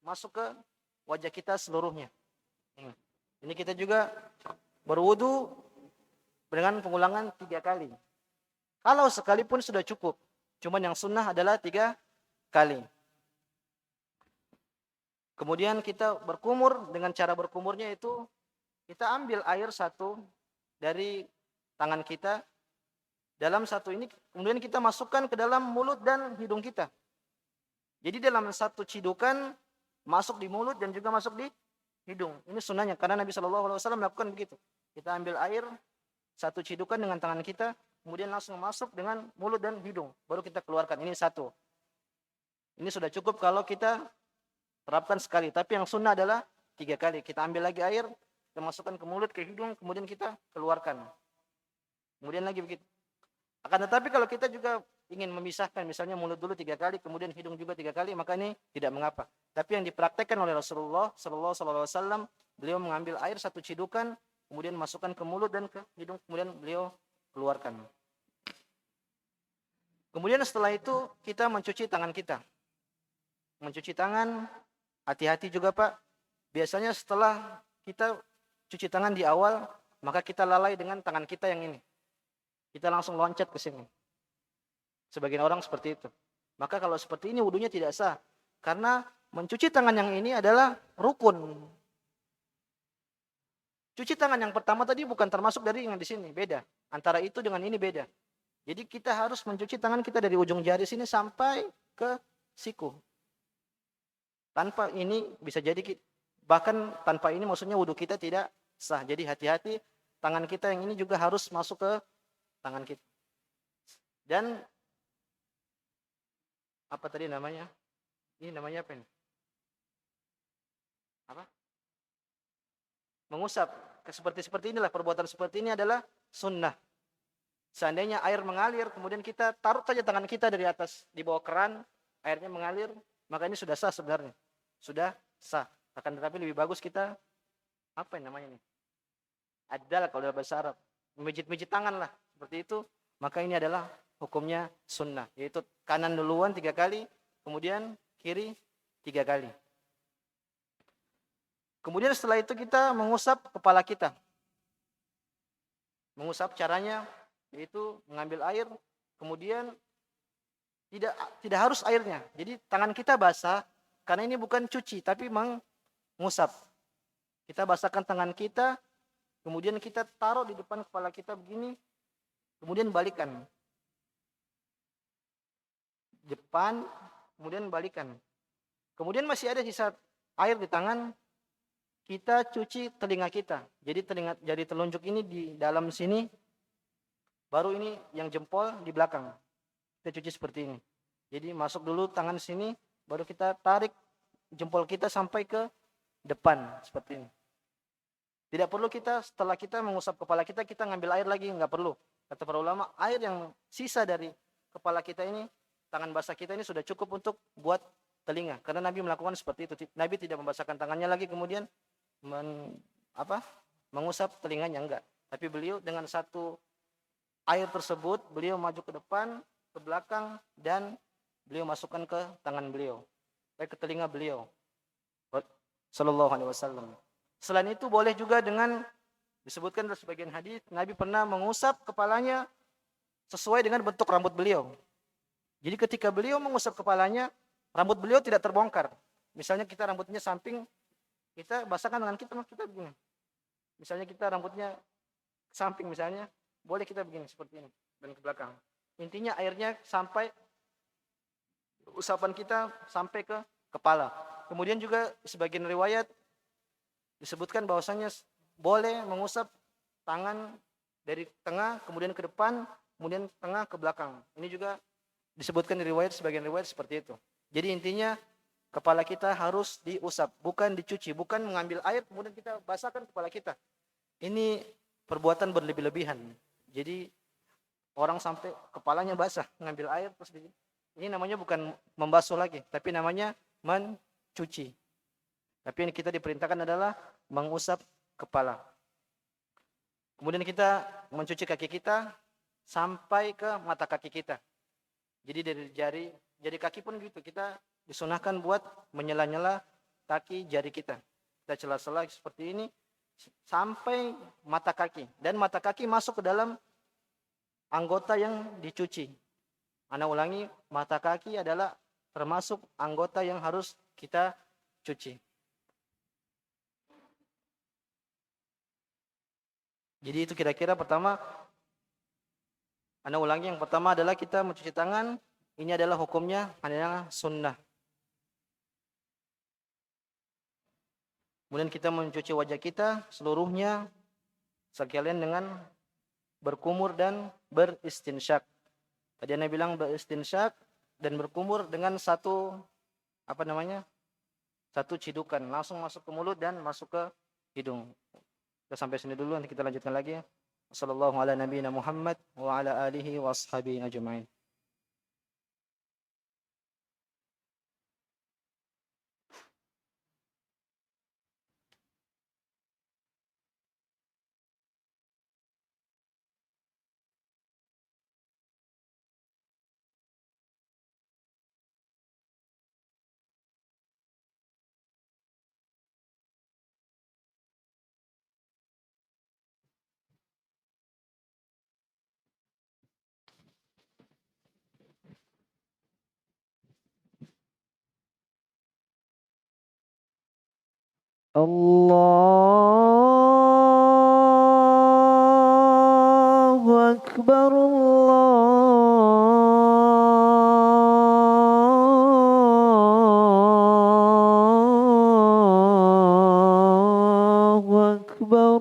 masuk ke wajah kita seluruhnya. Ini kita juga berwudu dengan pengulangan 3 kali. Kalau sekali pun sudah cukup. Cuman yang sunnah adalah 3 kali. Kemudian kita berkumur, dengan cara berkumurnya itu kita ambil air satu dari tangan kita. Dalam satu ini kemudian kita masukkan ke dalam mulut dan hidung kita. Jadi dalam satu cidukan masuk di mulut dan juga masuk di hidung. Ini sunnahnya karena Nabi SAW melakukan begitu. Kita ambil air satu cidukan dengan tangan kita, kemudian langsung masuk dengan mulut dan hidung. Baru kita keluarkan. Ini satu. Ini sudah cukup kalau kita terapkan sekali. Tapi yang sunnah adalah 3 kali. Kita ambil lagi air, kita masukkan ke mulut, ke hidung, kemudian kita keluarkan. Kemudian lagi begitu. Akan tetapi kalau kita juga ingin memisahkan, misalnya mulut dulu 3 kali, kemudian hidung juga 3 kali, maka ini tidak mengapa. Tapi yang dipraktekkan oleh Rasulullah SAW, beliau mengambil air satu cidukan, kemudian masukkan ke mulut dan ke hidung, kemudian beliau keluarkan. Kemudian setelah itu kita mencuci tangan kita. Mencuci tangan, hati-hati juga Pak. Biasanya setelah kita cuci tangan di awal, maka kita lalai dengan tangan kita yang ini. kita langsung loncat ke sini. Sebagian orang seperti itu. Maka kalau seperti ini wudunya tidak sah. Karena mencuci tangan yang ini adalah rukun. Cuci tangan yang pertama tadi bukan termasuk dari yang di sini, beda. Antara itu dengan ini beda. Jadi kita harus mencuci tangan kita dari ujung jari sini sampai ke siku. Tanpa ini bisa jadi bahkan tanpa ini maksudnya wudu kita tidak sah. Jadi hati-hati, tangan kita yang ini juga harus masuk ke tangan kita. Dan apa tadi namanya? Ini namanya apa ini? Apa? Mengusap. Seperti inilah, perbuatan seperti ini adalah sunnah. Seandainya air mengalir, kemudian kita taruh saja tangan kita dari atas, di bawah keran, airnya mengalir, maka ini sudah sah sebenarnya. Sudah sah. Akan tetapi lebih bagus kita, apa yang namanya ini? Adal kalau dalam bahasa Arab. Memijit-mijit tangan lah. Seperti itu. Maka ini adalah hukumnya sunnah. Yaitu kanan duluan 3 kali, kemudian kiri 3 kali. Kemudian setelah itu kita mengusap kepala kita. Mengusap caranya yaitu mengambil air, kemudian tidak harus airnya. Jadi tangan kita basah karena ini bukan cuci tapi mengusap. Kita basahkan tangan kita, kemudian kita taruh di depan kepala kita begini, kemudian balikan. Depan, kemudian balikan. Kemudian masih ada sisa air di tangan, kita cuci telinga kita. Jadi jari telunjuk ini di dalam sini, baru ini yang jempol di belakang. Kita cuci seperti ini. Jadi masuk dulu tangan sini, baru kita tarik jempol kita sampai ke depan seperti ini. Tidak perlu kita setelah kita mengusap kepala kita ngambil air lagi, nggak perlu. Kata para ulama, air yang sisa dari kepala kita ini, tangan basah kita ini sudah cukup untuk buat telinga. Karena Nabi melakukan seperti itu. Nabi tidak membasahkan tangannya lagi kemudian mengusap telinganya, enggak. Tapi beliau dengan satu air tersebut, beliau maju ke depan, ke belakang, dan beliau masukkan ke tangan beliau, ke telinga beliau. Sallallahu alaihi wasallam. Selain itu boleh juga dengan disebutkan dalam sebagian hadis, Nabi pernah mengusap kepalanya sesuai dengan bentuk rambut beliau. Jadi ketika beliau mengusap kepalanya, rambut beliau tidak terbongkar. Misalnya kita rambutnya samping, kita basahkan tangan kita begini. Misalnya kita rambutnya samping misalnya, boleh kita begini seperti ini dan ke belakang. Intinya airnya sampai usapan kita sampai ke kepala. Kemudian juga sebagian riwayat disebutkan bahwasanya boleh mengusap tangan dari tengah kemudian ke depan, kemudian tengah ke belakang. Ini juga disebutkan di riwayat, sebagian riwayat seperti itu. Jadi intinya kepala kita harus diusap, bukan dicuci, bukan mengambil air kemudian kita basahkan kepala kita. Ini perbuatan berlebih-lebihan. Jadi orang sampai kepalanya basah, ngambil air terus ini namanya bukan membasuh lagi, tapi namanya mencuci. Tapi yang kita diperintahkan adalah mengusap kepala. Kemudian kita mencuci kaki kita sampai ke mata kaki kita. Jadi dari jari kaki pun gitu, kita disunahkan buat menyela-nyela kaki jari kita. Kita celah-celah seperti ini sampai mata kaki. Dan mata kaki masuk ke dalam anggota yang dicuci. Ana ulangi, mata kaki adalah termasuk anggota yang harus kita cuci. Jadi itu kira-kira pertama, ana ulangi, yang pertama adalah kita mencuci tangan. Ini adalah hukumnya adalah sunnah. Kemudian kita mencuci wajah kita seluruhnya sekalian dengan berkumur dan beristinsyak. Tadi Anda bilang beristinsyak dan berkumur dengan satu satu cidukan, langsung masuk ke mulut dan masuk ke hidung. Kita sampai sini dulu, nanti kita lanjutkan lagi. Wassallallahu ala nabiyina Muhammad wa ala alihi wa ashabihi ajma'in. Allahu Akbar, Allahu Akbar.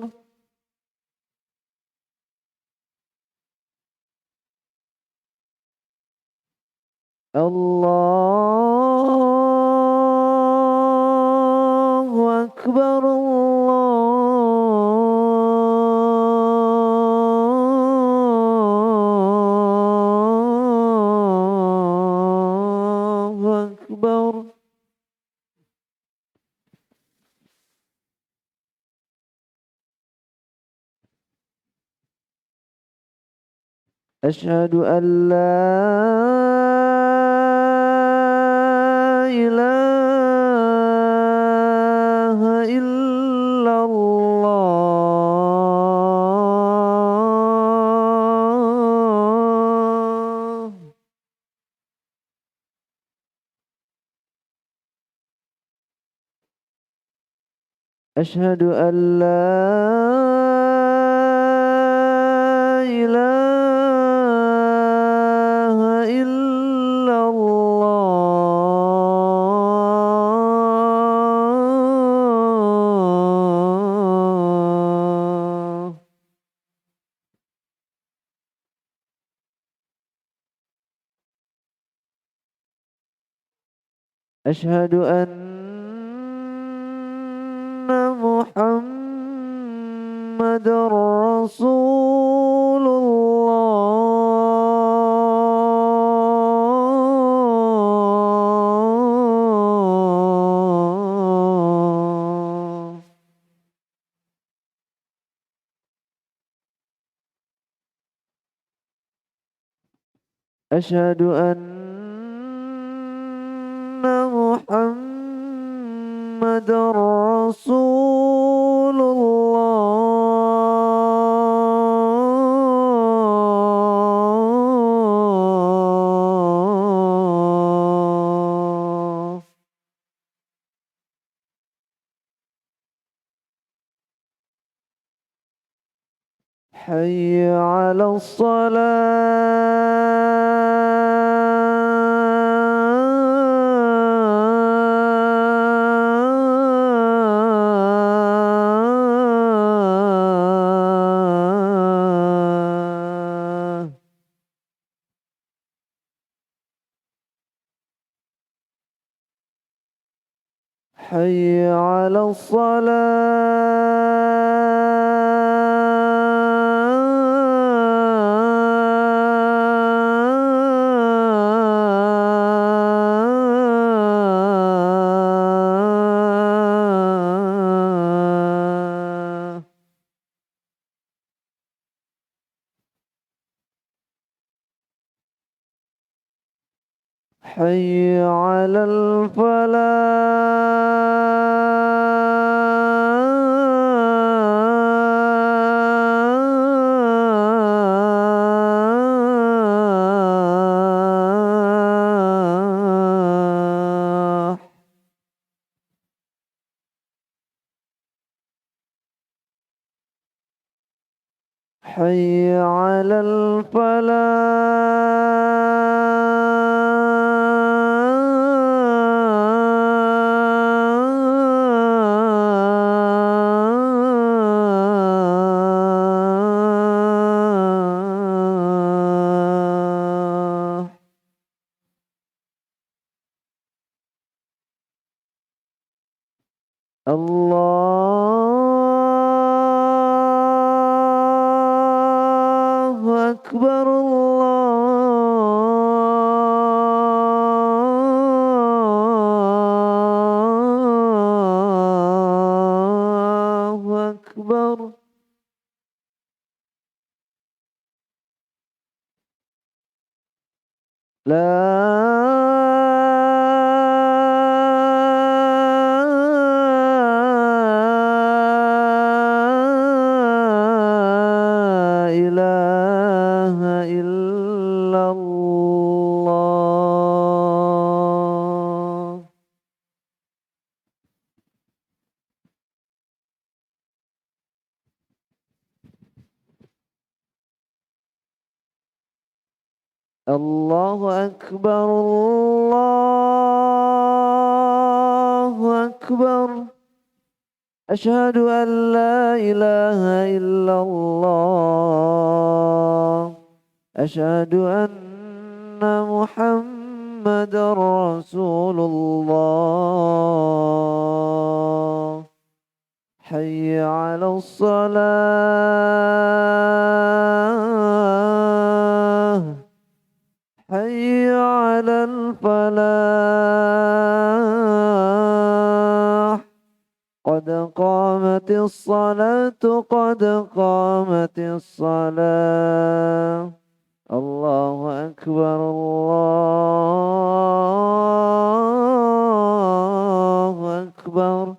Allahu Akbar, Allahu Akbar. أشهد أن لا إله إلا الله. أشهد أن لا إله إلا الله. أشهد أن محمد رسول الله. أشهد أن محمد رسول الله. حي على الصلاة. حي على الصلاة. حي على الفلاح. حي على الفلاح. الله أكبر، الله أكبر. لا إله إلا الله. الله أكبر الله أكبر أشهد أن لا إله إلا الله أشهد أن محمد رسول الله حي على الصلاة حي على الفلاح قد قامت الصلاة قد قامت الصلاة الله أكبر الله أكبر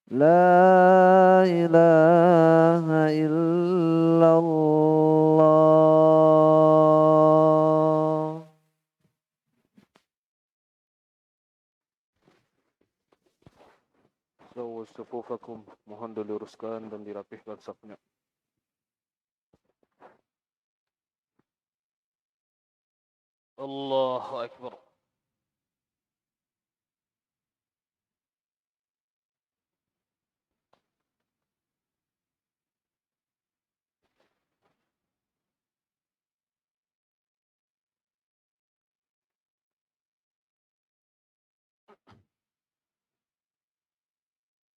لا إله إلا الله. Sawu sufufakum, mohon diluruskan dan dirapihkan safnya. Allahu Akbar.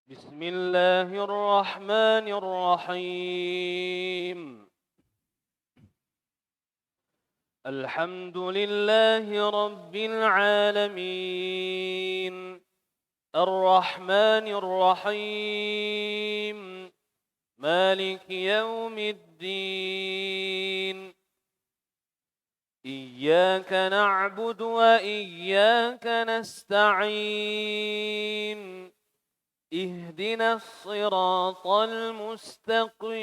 بسم الله الرحمن الرحيم. الحمد لله رب العالمين الرحمن الرحيم مالك يوم الدين إياك نعبد وإياك نستعين اهدنا الصراط المستقيم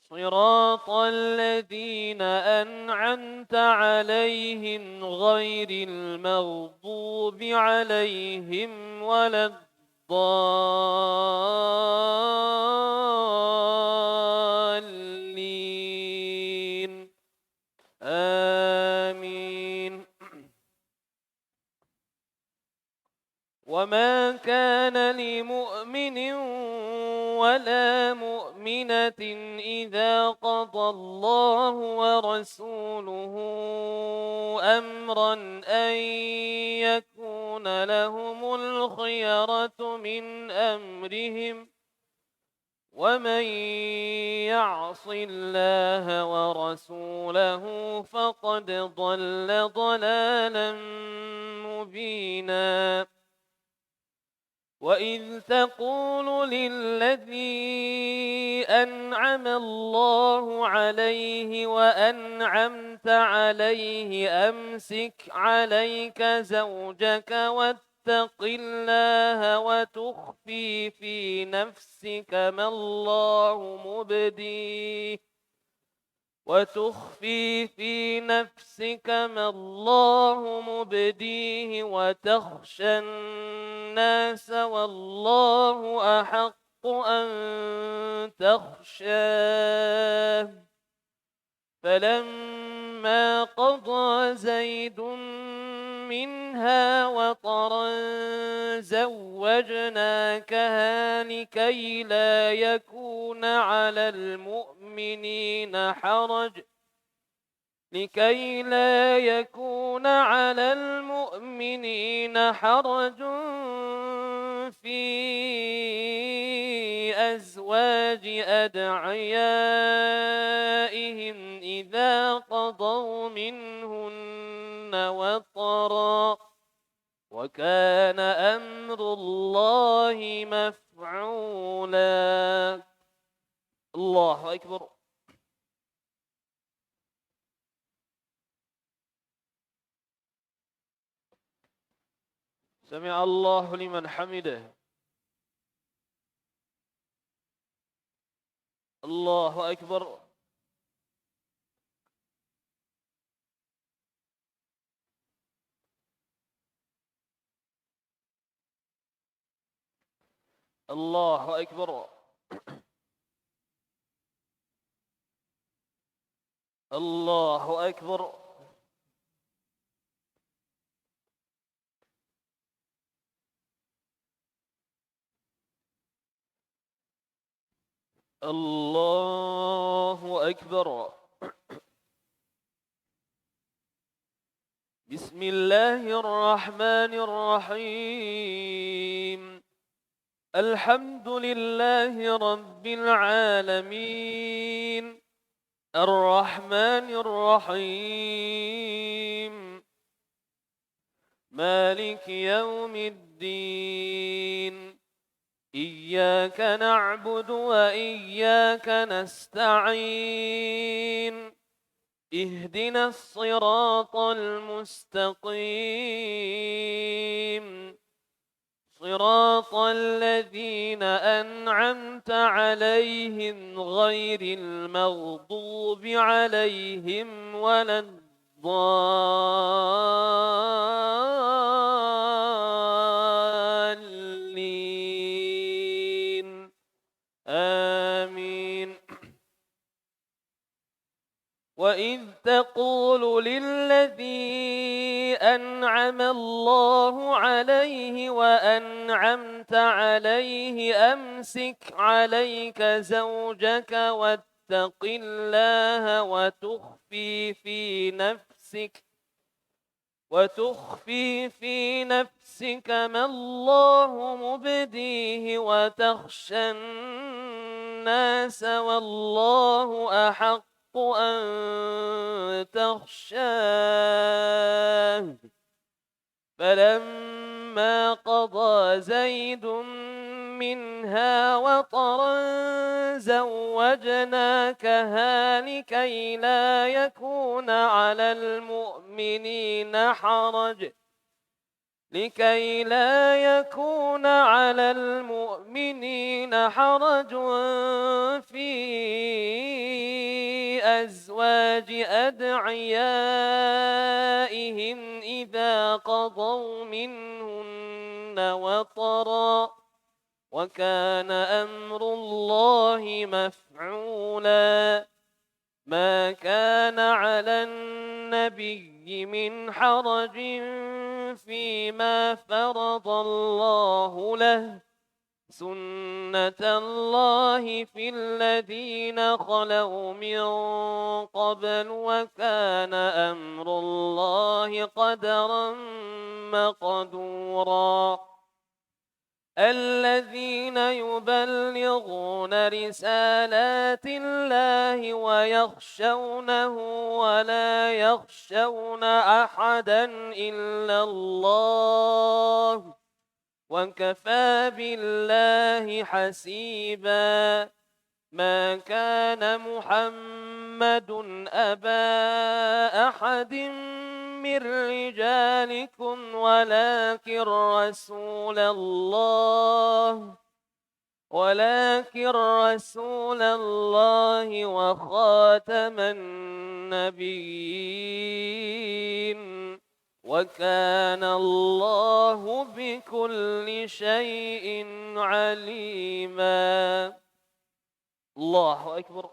صراط الذين أنعمت عليهم غير المغضوب عليهم ولا الضالين آمين. وما كان لمؤمن ولا مؤمنة إذا قضى الله ورسوله أمرا أن يكون لهم الخيرة من أمرهم ومن يعص الله ورسوله فقد ضل ضلالا مبينا. وإذ تقول للذي أنعم الله عليه وأنعمت عليه أمسك عليك زوجك واتق الله وتخفي في نفسك ما الله مبديه وتخشى الناس والله أحق أن تخشاه. فلما قضى زيد منها وطرا زوجناكها لكي لا يكون على المؤمنين حرج في أزواج أدعيائهم إذا قضوا منهن وطرا وكان أمر الله مفعولا. الله أكبر. سمع الله لمن حمده. الله أكبر. الله أكبر. الله أكبر. الله أكبر. بسم الله الرحمن الرحيم. الحمد لله رب العالمين الرحمن الرحيم مالك يوم الدين إياك نعبد وإياك نستعين اهدنا الصراط المستقيم صراط الذين أنعمت عليهم غير المغضوب عليهم ولا الضالين آمين. وإذ تقول للذي أنعم الله عليه وأنعمت عليه أمسك عليك زوجك واتق الله وتخفي في نفسك ما الله مبديه وتخشى الناس والله أحق أن تخشاه فلما قضى زيد منها وطرا زوجناكها لكي لا يكون على المؤمنين حرج في أزواج أدعيائهم إذا قضوا منهن وطرا وكان أمر الله مفعولا. ما كان على النبي من حرج فيما فرض الله له سنة الله في الذين خلوا من قبل وكان أمر الله قدرا مقدورا. الذين يبلغون رسالات الله ويخشونه ولا يخشون أحدا إلا الله وكفى بالله حسيبا. ما كان محمد أبا أحد من رجالكم ولكن رسول الله وخاتم النبيين وكان الله بكل شيء عليما. الله أكبر.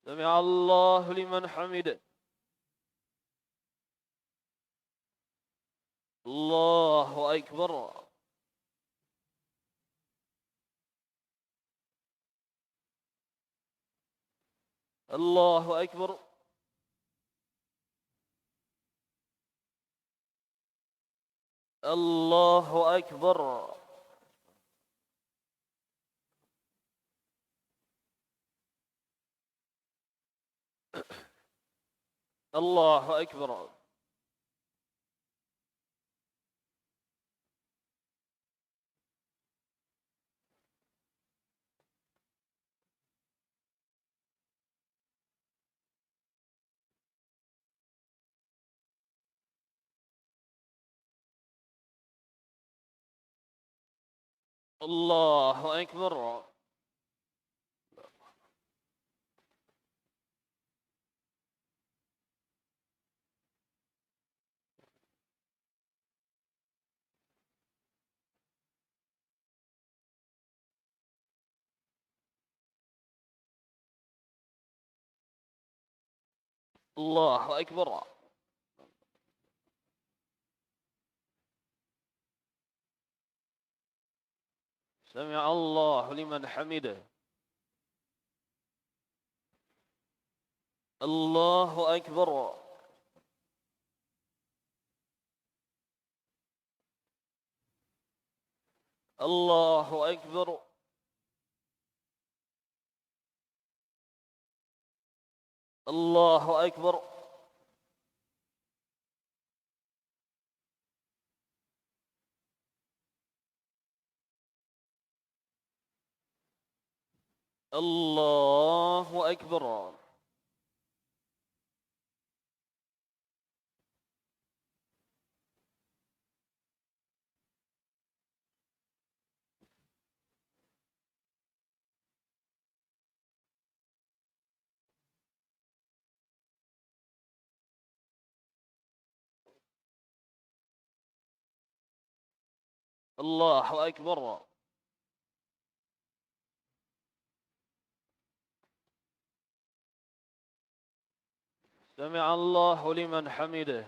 سمع الله لمن حمده. الله أكبر. الله أكبر. الله أكبر. الله أكبر. الله أكبر. الله أكبر. سمع الله لمن حمده. الله أكبر. الله أكبر. الله أكبر. الله أكبر. الله أكبر. سمع الله لمن حمده.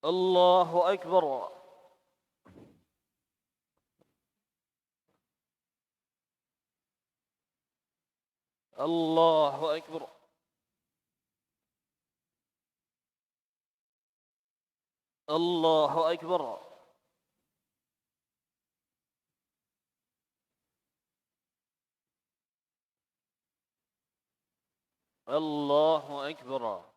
الله أكبر. الله أكبر. الله أكبر. الله أكبر.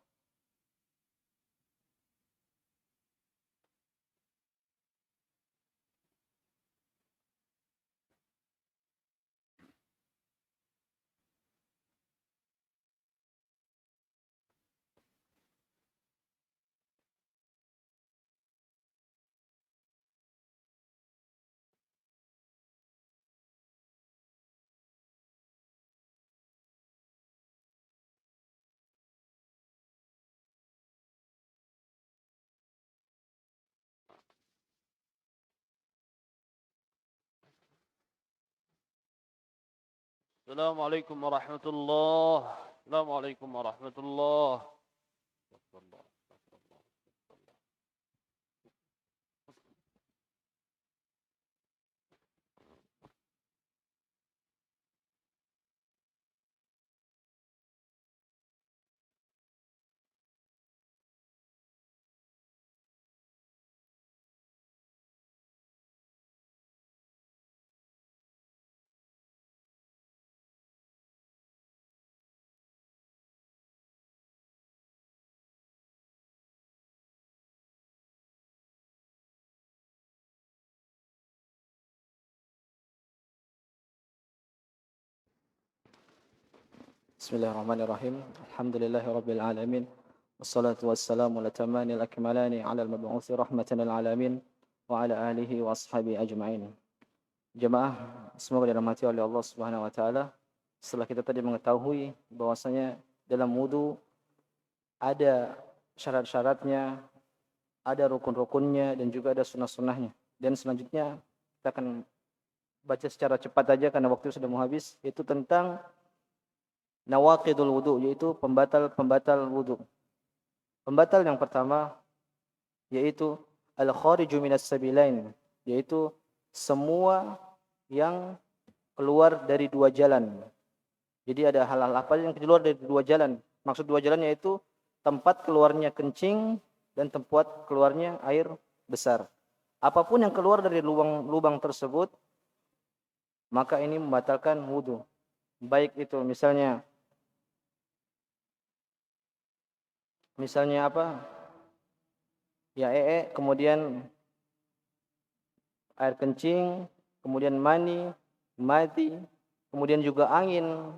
السلام عليكم ورحمة الله. السلام عليكم ورحمة الله. Bismillahirrahmanirrahim. Alhamdulillahirabbil alamin. Wassalatu wassalamu ala tamanil akmalani ala al-mab'uthi rahmatan lil alamin wa ala alihi wa ashabihi ajma'in. Jemaah semoga dirahmati oleh Allah Subhanahu wa taala. Setelah kita tadi mengetahui bahwasanya dalam wudu ada syarat-syaratnya, ada rukun-rukunnya dan juga ada sunnah-sunnahnya. Dan selanjutnya kita akan baca secara cepat saja karena waktu sudah mau habis, yaitu tentang nawaqidul wudu, yaitu pembatal-pembatal wudu. Pembatal yang pertama yaitu al-khariju minas sabilain, yaitu semua yang keluar dari dua jalan. Jadi ada hal-hal apa yang keluar dari dua jalan. Maksud dua jalan yaitu tempat keluarnya kencing dan tempat keluarnya air besar. Apapun yang keluar dari lubang tersebut, maka ini membatalkan wudu. Baik itu misalnya apa? Ya kemudian air kencing, kemudian mani, mati, kemudian juga angin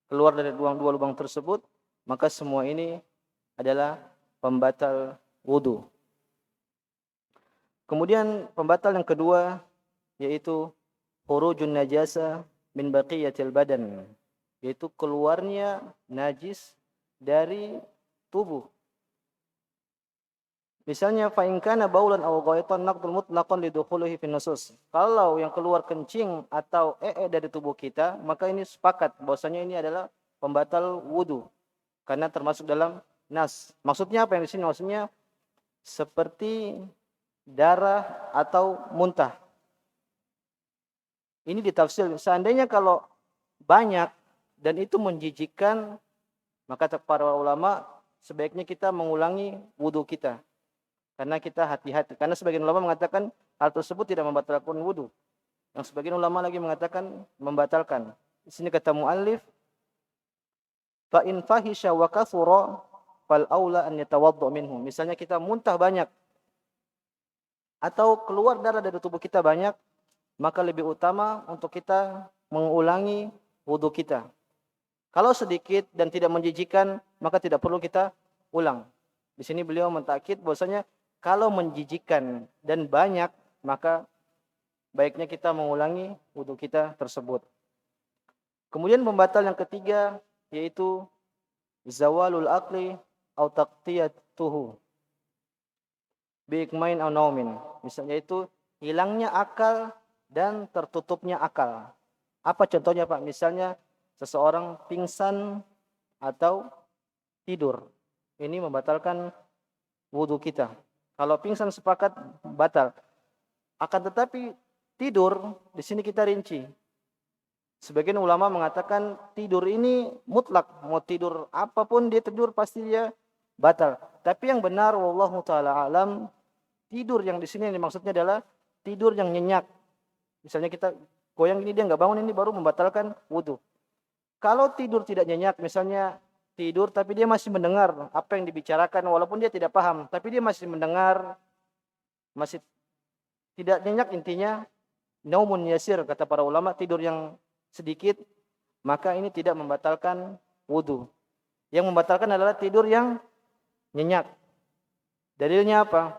keluar dari dua lubang tersebut, maka semua ini adalah pembatal wudu. Kemudian pembatal yang kedua yaitu khurujun najasa min baqiyatil badan, yaitu keluarnya najis dari tubuh. Misalnya fa in kana baulan aw ghaitan naqdul mutlaqan lidukhulihi fi nusus. Kalau yang keluar kencing atau dari tubuh kita, maka ini sepakat bahwasanya ini adalah pembatal wudu karena termasuk dalam nas. Maksudnya apa yang di sini? Maksudnya seperti darah atau muntah. Ini ditafsir. Seandainya kalau banyak dan itu menjijikkan, maka para ulama sebaiknya kita mengulangi wudu kita. Karena kita hati-hati. Karena sebagian ulama mengatakan hal tersebut tidak membatalkan wudu. Yang sebagian ulama lagi mengatakan membatalkan. Di sini kata muallif, fa in fahisha wa kathura fal aula an yatawadda minhu. Misalnya kita muntah banyak atau keluar darah dari tubuh kita banyak, maka lebih utama untuk kita mengulangi wudu kita. Kalau sedikit dan tidak menjijikkan, maka tidak perlu kita ulang. Di sini beliau mentakkid bahwasanya kalau menjijikkan dan banyak, maka baiknya kita mengulangi wudu kita tersebut. Kemudian pembatal yang ketiga yaitu zawalul aqli atau taqtiyatuhu biikmain aw naumin. Misalnya itu hilangnya akal dan tertutupnya akal. Apa contohnya Pak? Misalnya seseorang pingsan atau tidur. Ini membatalkan wudu kita. Kalau pingsan sepakat batal. Akan tetapi tidur di sini kita rinci. Sebagian ulama mengatakan tidur ini mutlak, mau tidur apapun dia tidur pasti dia batal. Tapi yang benar wallahu taala alam, tidur yang di sini yang dimaksudnya adalah tidur yang nyenyak. Misalnya kita goyang ini dia nggak bangun, ini baru membatalkan wudu. Kalau tidur tidak nyenyak, misalnya tidur tapi dia masih mendengar apa yang dibicarakan walaupun dia tidak paham, tapi dia masih mendengar, masih tidak nyenyak, intinya naumun yasir kata para ulama, tidur yang sedikit, maka ini tidak membatalkan wudu. Yang membatalkan adalah tidur yang nyenyak. Dalilnya apa?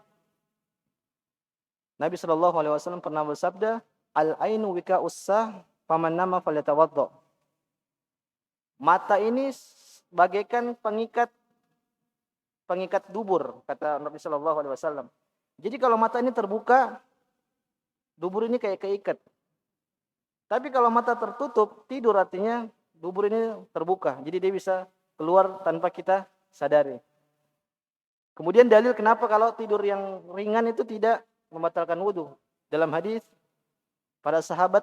Nabi SAW pernah bersabda, al-ainu wika ussah faman nama falyatawaddo. Mata ini bagaikan pengikat dubur, kata Nabi SAW. Jadi kalau mata ini terbuka, dubur ini kayak keikat. Tapi kalau mata tertutup, tidur artinya dubur ini terbuka. Jadi dia bisa keluar tanpa kita sadari. Kemudian dalil kenapa kalau tidur yang ringan itu tidak membatalkan wudu. Dalam hadis para sahabat,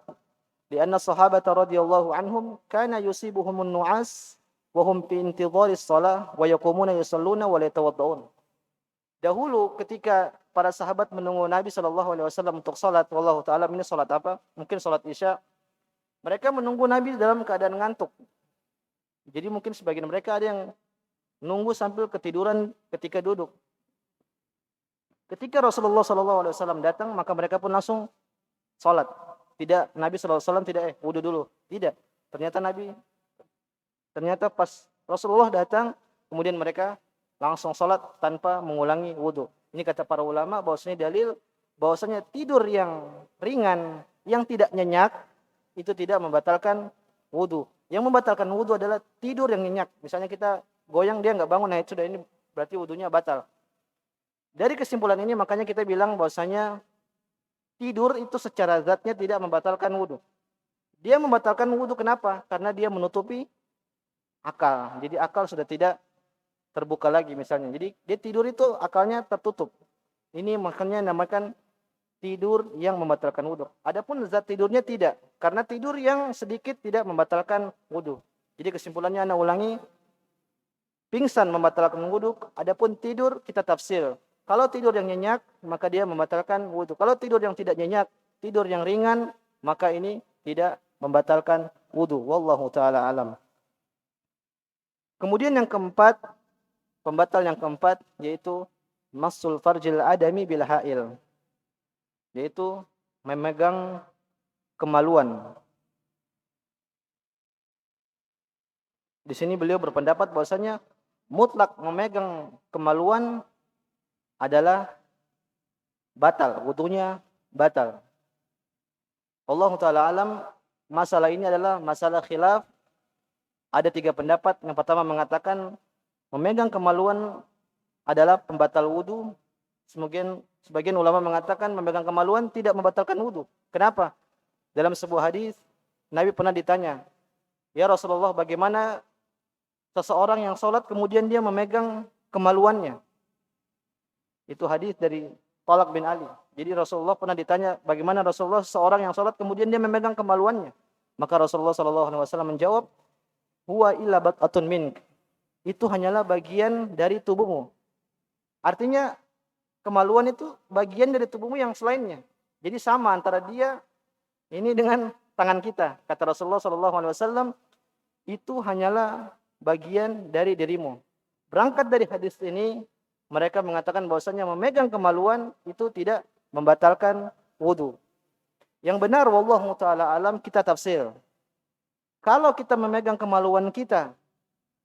di anna sahabata radhiyallahu anhum kana yusibuhumun nu'as wa hum fi intidharis shalah wa yaqumuna yusalluna wa la yatawaddaun. Dahulu ketika para sahabat menunggu Nabi SAW untuk salat, wallahu taala ini salat apa? Mungkin salat Isya. Mereka menunggu Nabi dalam keadaan ngantuk. Jadi mungkin sebagian mereka ada yang nunggu sambil ketiduran ketika duduk. Ketika Rasulullah SAW datang, maka mereka pun langsung salat. Tidak, Nabi SAW tidak wudu dulu. Tidak. Ternyata pas Rasulullah datang, kemudian mereka langsung salat tanpa mengulangi wudu. Ini kata para ulama bahwasanya dalil bahwasanya tidur yang ringan, yang tidak nyenyak itu tidak membatalkan wudu. Yang membatalkan wudu adalah tidur yang nyenyak. Misalnya kita goyang dia nggak bangun, nah sudah ini berarti wudunya batal. Dari kesimpulan ini makanya kita bilang bahwasanya tidur itu secara zatnya tidak membatalkan wudu. Dia membatalkan wudu kenapa? Karena dia menutupi akal. Jadi akal sudah tidak terbuka lagi misalnya. Jadi dia tidur itu akalnya tertutup. Ini makanya namakan tidur yang membatalkan wudu. Adapun zat tidurnya tidak. Karena tidur yang sedikit tidak membatalkan wudu. Jadi kesimpulannya ana ulangi. Pingsan membatalkan wudu. Adapun tidur kita tafsir. Kalau tidur yang nyenyak, maka dia membatalkan wudu. Kalau tidur yang tidak nyenyak, tidur yang ringan, maka ini tidak membatalkan wudu. Wallahu ta'ala alam. Kemudian yang keempat, pembatal yang keempat, yaitu massul farjil adami bil ha'il. Yaitu memegang kemaluan. Di sini beliau berpendapat bahwasanya mutlak memegang kemaluan adalah batal, wudunya batal. Allah Ta'ala alam, masalah ini adalah masalah khilaf. Ada 3 pendapat. Yang pertama mengatakan memegang kemaluan adalah pembatal wudu. Sebagian ulama mengatakan memegang kemaluan tidak membatalkan wudu. Kenapa? Dalam sebuah hadis Nabi pernah ditanya, "Ya Rasulullah, bagaimana seseorang yang sholat kemudian dia memegang kemaluannya. Itu hadis dari Talak bin Ali. Jadi Rasulullah pernah ditanya, bagaimana Rasulullah seorang yang sholat kemudian dia memegang kemaluannya. Maka Rasulullah SAW menjawab, huwa illa bat'atun mink. Itu hanyalah bagian dari tubuhmu. Artinya kemaluan itu bagian dari tubuhmu yang selainnya. Jadi sama antara dia ini dengan tangan kita. Kata Rasulullah SAW, itu hanyalah bagian dari dirimu. Berangkat dari hadis ini, mereka mengatakan bahwasanya memegang kemaluan itu tidak membatalkan wudu. Yang benar wallahu taala alam kita tafsir. Kalau kita memegang kemaluan kita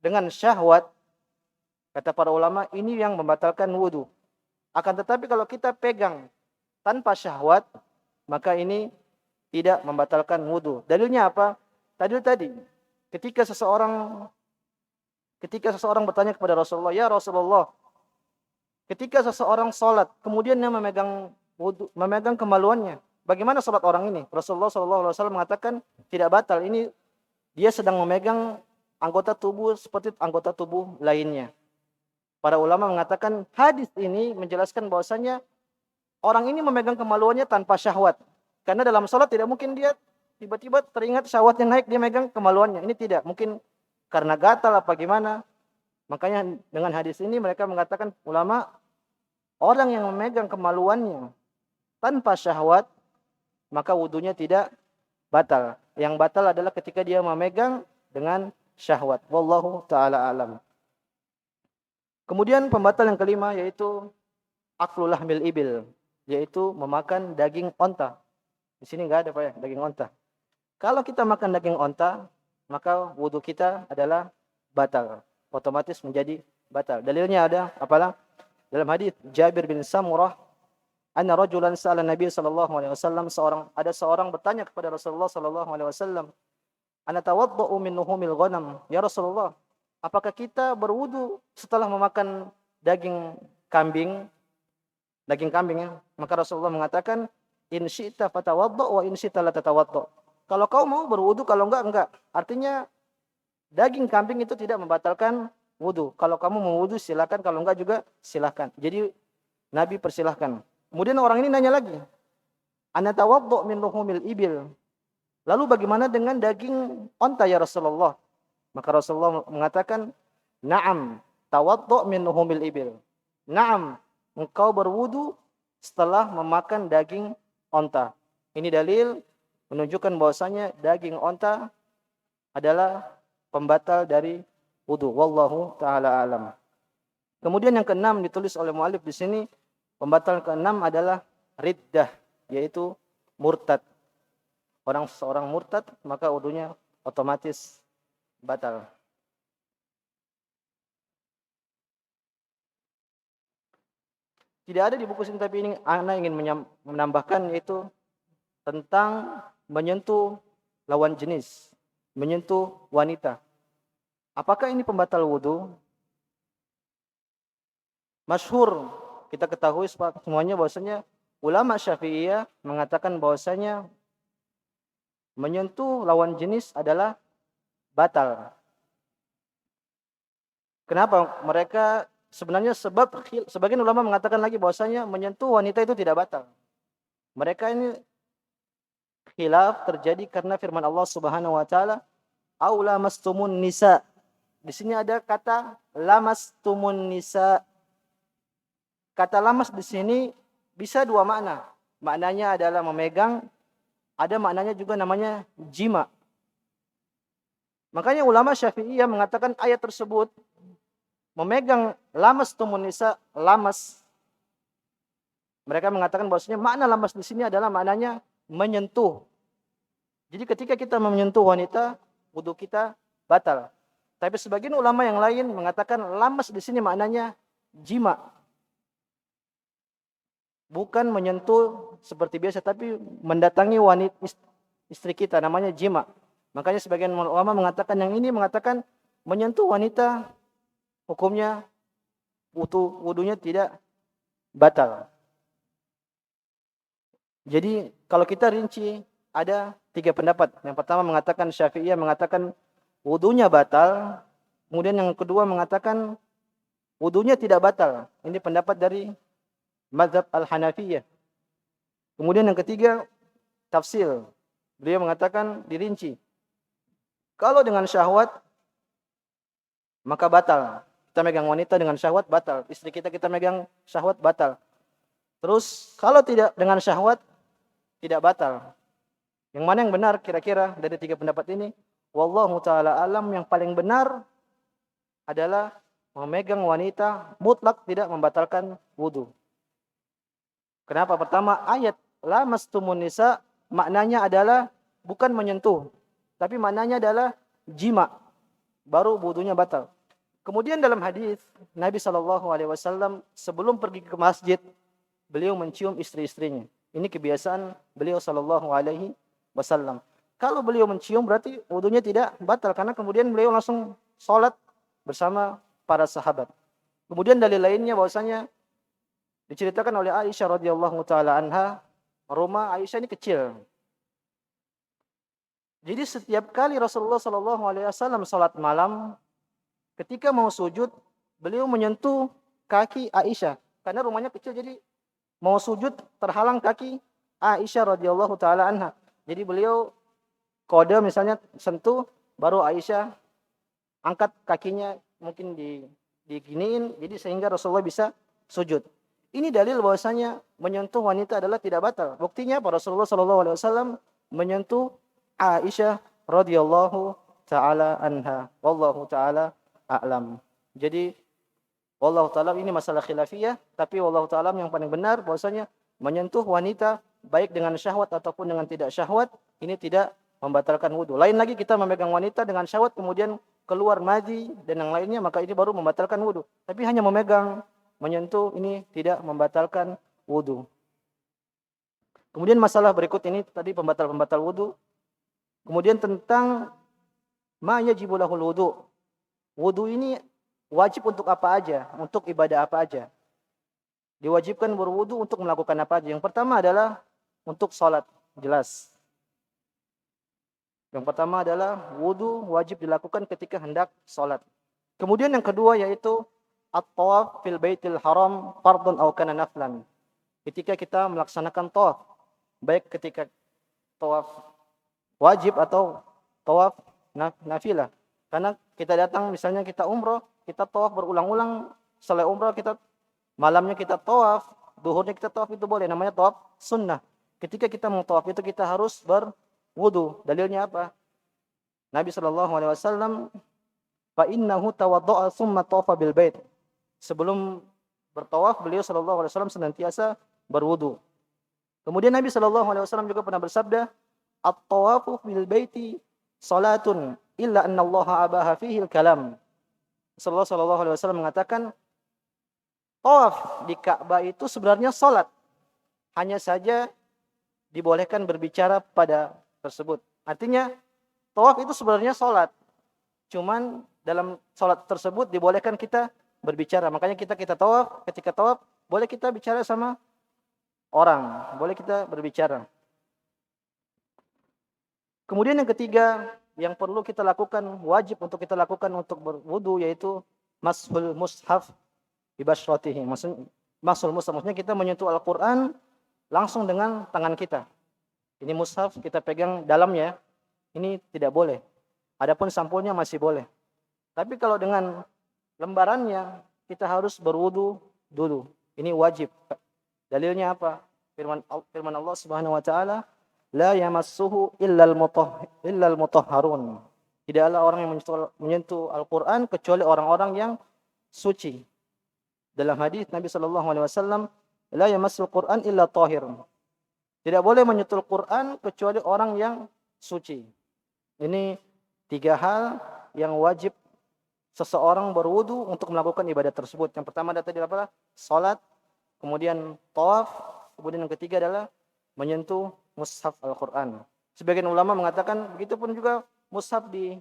dengan syahwat, kata para ulama, ini yang membatalkan wudu. Akan tetapi kalau kita pegang tanpa syahwat, maka ini tidak membatalkan wudu. Dalilnya apa? Tadi ketika seseorang bertanya kepada Rasulullah, ya Rasulullah, ketika seseorang sholat, kemudian dia memegang kemaluannya, bagaimana sholat orang ini? Rasulullah SAW mengatakan tidak batal. Ini dia sedang memegang anggota tubuh seperti anggota tubuh lainnya. Para ulama mengatakan hadis ini menjelaskan bahwasanya orang ini memegang kemaluannya tanpa syahwat. Karena dalam sholat tidak mungkin dia tiba-tiba teringat syahwatnya naik, dia megang kemaluannya. Ini tidak, mungkin karena gatal apa gimana. Makanya dengan hadis ini mereka mengatakan ulama, orang yang memegang kemaluannya tanpa syahwat, maka wudunya tidak batal. Yang batal adalah ketika dia memegang dengan syahwat. Wallahu ta'ala alam. Kemudian pembatal yang kelima yaitu aklul lahmil ibil, yaitu memakan daging onta. Di sini enggak ada Pak ya, daging onta. Kalau kita makan daging onta, maka wudu kita adalah batal. Otomatis menjadi batal. Dalilnya ada apalah? Dalam hadis Jabir bin Samurah, anna rajulan sa'ala Nabi sallallahu alaihi wasallam, ada seorang bertanya kepada Rasulullah sallallahu alaihi wasallam, ana tawaddau min nuhumil ghanam. Ya Rasulullah, apakah kita berwudu setelah memakan daging kambing? Daging kambing ya. Maka Rasulullah mengatakan, in syi'ta fatawadda wa in syi'ta la tatawadda. Kalau kau mau berwudu, kalau enggak. Artinya daging kambing itu tidak membatalkan wudu. Kalau kamu mau wudu silakan, kalau enggak juga silakan. Jadi Nabi persilahkan. Kemudian orang ini nanya lagi, ana tawadda min luhumil ibil. Lalu bagaimana dengan daging onta ya Rasulullah? Maka Rasulullah mengatakan, na'am tawadda min luhumil ibil. Na'am, engkau berwudu setelah memakan daging onta. Ini dalil menunjukkan bahwasanya daging onta adalah pembatal dari wudu. Wallahu taala alam. Kemudian yang keenam ditulis oleh muallif di sini, pembatal keenam adalah riddah, yaitu murtad. Seorang murtad maka wudunya otomatis batal. Tidak ada di buku sini, tapi ini ana ingin menambahkan, yaitu tentang menyentuh lawan jenis, menyentuh wanita. Apakah ini pembatal wudu? Masyhur kita ketahui semuanya bahwasanya ulama Syafi'iyah mengatakan bahwasanya menyentuh lawan jenis adalah batal. Kenapa? Mereka sebenarnya sebagian ulama mengatakan lagi bahwasanya menyentuh wanita itu tidak batal. Mereka ini khilaf terjadi karena firman Allah Subhanahu wa taala, "Au lamastumun nisa." Di sini ada kata lamastumun nisa. Kata lamas di sini bisa dua makna. Maknanya adalah memegang, ada maknanya juga namanya jima. Makanya ulama Syafi'iyah mengatakan ayat tersebut memegang lamastumun nisa, lamas. Mereka mengatakan bahwasanya makna lamas di sini adalah maknanya menyentuh. Jadi ketika kita menyentuh wanita, wudu kita batal. Tapi sebagian ulama yang lain mengatakan lamas di sini maknanya jima. Bukan menyentuh seperti biasa, tapi mendatangi wanita istri kita, namanya jima. Makanya sebagian ulama mengatakan yang ini mengatakan menyentuh wanita hukumnya wudunya tidak batal. Jadi kalau kita rinci ada 3 pendapat. Yang pertama mengatakan Syafi'iyah mengatakan wudunya batal. Kemudian yang kedua mengatakan wudunya tidak batal. Ini pendapat dari mazhab Al-Hanafiyah. Kemudian yang ketiga tafsil. Beliau mengatakan dirinci. Kalau dengan syahwat maka batal. Kita megang wanita dengan syahwat batal. Istri kita megang syahwat batal. Terus kalau tidak dengan syahwat tidak batal. Yang mana yang benar kira-kira dari tiga pendapat ini? Wallahu ta'ala alam, yang paling benar adalah memegang wanita mutlak tidak membatalkan wudu. Kenapa? Pertama, ayat lamastumun nisa maknanya adalah bukan menyentuh, tapi maknanya adalah jima, baru wudunya batal. Kemudian dalam hadis Nabi SAW sebelum pergi ke masjid beliau mencium istri-istrinya. Ini kebiasaan beliau SAW. Kalau beliau mencium berarti wudunya tidak batal, karena kemudian beliau langsung sholat bersama para sahabat. Kemudian dalil lainnya bahwasanya diceritakan oleh Aisyah radhiyallahu taala anha, rumah Aisyah ini kecil. Jadi setiap kali Rasulullah SAW sholat malam, ketika mau sujud, beliau menyentuh kaki Aisyah. Karena rumahnya kecil, jadi mau sujud terhalang kaki Aisyah radhiyallahu taala anha. Jadi beliau kode misalnya sentuh, baru Aisyah angkat kakinya mungkin diginiin, jadi sehingga Rasulullah bisa sujud. Ini dalil bahwasanya menyentuh wanita adalah tidak batal. Buktinya para Rasulullah SAW menyentuh Aisyah radhiyallahu taala anha. Wallahu taala a'lam. Jadi wallahu taala ini masalah khilafiyah, tapi wallahu taala yang paling benar bahwasanya menyentuh wanita baik dengan syahwat ataupun dengan tidak syahwat ini tidak membatalkan wudu. Lain lagi kita memegang wanita dengan syahwat kemudian keluar madhi dan yang lainnya, maka ini baru membatalkan wudu. Tapi hanya memegang, menyentuh ini tidak membatalkan wudu. Kemudian masalah berikut ini tadi pembatal-pembatal wudu. Kemudian tentang ma yajibu lahul wudu. Wudu ini wajib untuk apa aja? Untuk ibadah apa aja? Diwajibkan berwudu untuk melakukan apa aja? Yang pertama adalah untuk salat, jelas. Yang pertama adalah wudu wajib dilakukan ketika hendak salat. Kemudian yang kedua yaitu at-tawaf fil baitil haram fardun aw kana naflan. Ketika kita melaksanakan tawaf, baik ketika tawaf wajib atau tawaf nafilah. Karena kita datang misalnya kita umroh, kita tawaf berulang-ulang, setelah umroh kita malamnya kita tawaf, duhurnya kita tawaf, itu boleh, namanya tawaf sunnah. Ketika kita mau tawaf itu kita harus berwudu. Dalilnya apa? Nabi SAW fa innahu tawadda'a tsumma tawafa bil bait. Sebelum bertawaf beliau SAW senantiasa berwudu. Kemudian Nabi SAW juga pernah bersabda, at-tawafu bil baiti salatun illa anna Allah abaha fihi al-kalam. Rasulullah SAW mengatakan tawaf di Ka'bah itu sebenarnya salat. Hanya saja dibolehkan berbicara pada tersebut. Artinya tawaf itu sebenarnya salat. Cuman dalam salat tersebut dibolehkan kita berbicara. Makanya kita tawaf, ketika tawaf boleh kita bicara sama orang, boleh kita berbicara. Kemudian yang ketiga yang perlu kita lakukan, wajib untuk kita lakukan untuk berwudu yaitu mashul mushaf bi basyratihi. Mashul mushaf maksudnya kita menyentuh Al-Qur'an langsung dengan tangan kita. Ini mushaf kita pegang dalamnya, ini tidak boleh. Adapun sampulnya masih boleh. Tapi kalau dengan lembarannya kita harus berwudu dulu. Ini wajib. Dalilnya apa? Firman Allah Subhanahu wa taala, la yamassuhu illal mutahharun. Tidaklah orang yang menyentuh Al-Qur'an kecuali orang-orang yang suci. Dalam hadis Nabi sallallahu alaihi wasallam, la yamassul Qur'an illa tahir. Tidak boleh menyentuh Al-Qur'an kecuali orang yang suci. Ini tiga hal yang wajib seseorang berwudu untuk melakukan ibadah tersebut. Yang pertama tadi adalah salat, kemudian tawaf, kemudian yang ketiga adalah menyentuh mushaf Al-Qur'an. Sebagian ulama mengatakan begitu pun juga mushaf di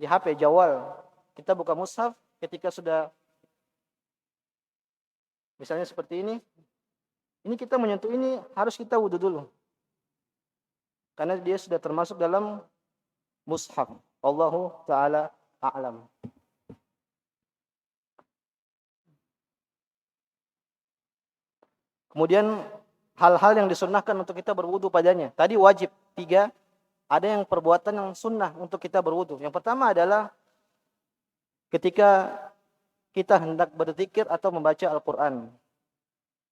HP jawal. Kita buka mushaf ketika sudah misalnya seperti ini kita menyentuh ini harus kita wudu dulu. Karena dia sudah termasuk dalam mushaf. Allahu ta'ala a'lam. Kemudian hal-hal yang disunnahkan untuk kita berwudu padanya. Tadi wajib 3, ada yang perbuatan yang sunnah untuk kita berwudu. Yang pertama adalah ketika kita hendak berzikir atau membaca Al-Quran.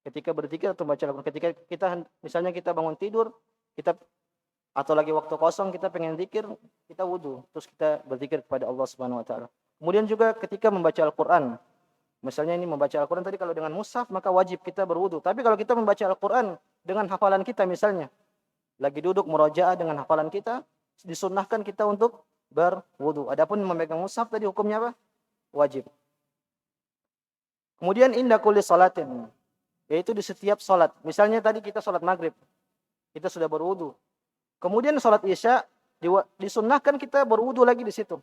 Ketika berzikir atau membaca Al-Quran. Ketika kita, misalnya kita bangun tidur, kita atau lagi waktu kosong kita pengen zikir, kita wudu, terus kita berzikir kepada Allah Subhanahu wa taala. Kemudian juga ketika membaca Al-Qur'an. Misalnya ini membaca Al-Qur'an tadi kalau dengan mushaf maka wajib kita berwudu. Tapi kalau kita membaca Al-Qur'an dengan hafalan kita misalnya, lagi duduk murojaah dengan hafalan kita, disunnahkan kita untuk berwudu. Adapun memegang mushaf tadi hukumnya apa? Wajib. Kemudian inda kulli salatin, yaitu di setiap salat. Misalnya tadi kita salat maghrib, kita sudah berwudu. Kemudian sholat isya disunnahkan kita berwudu lagi di situ.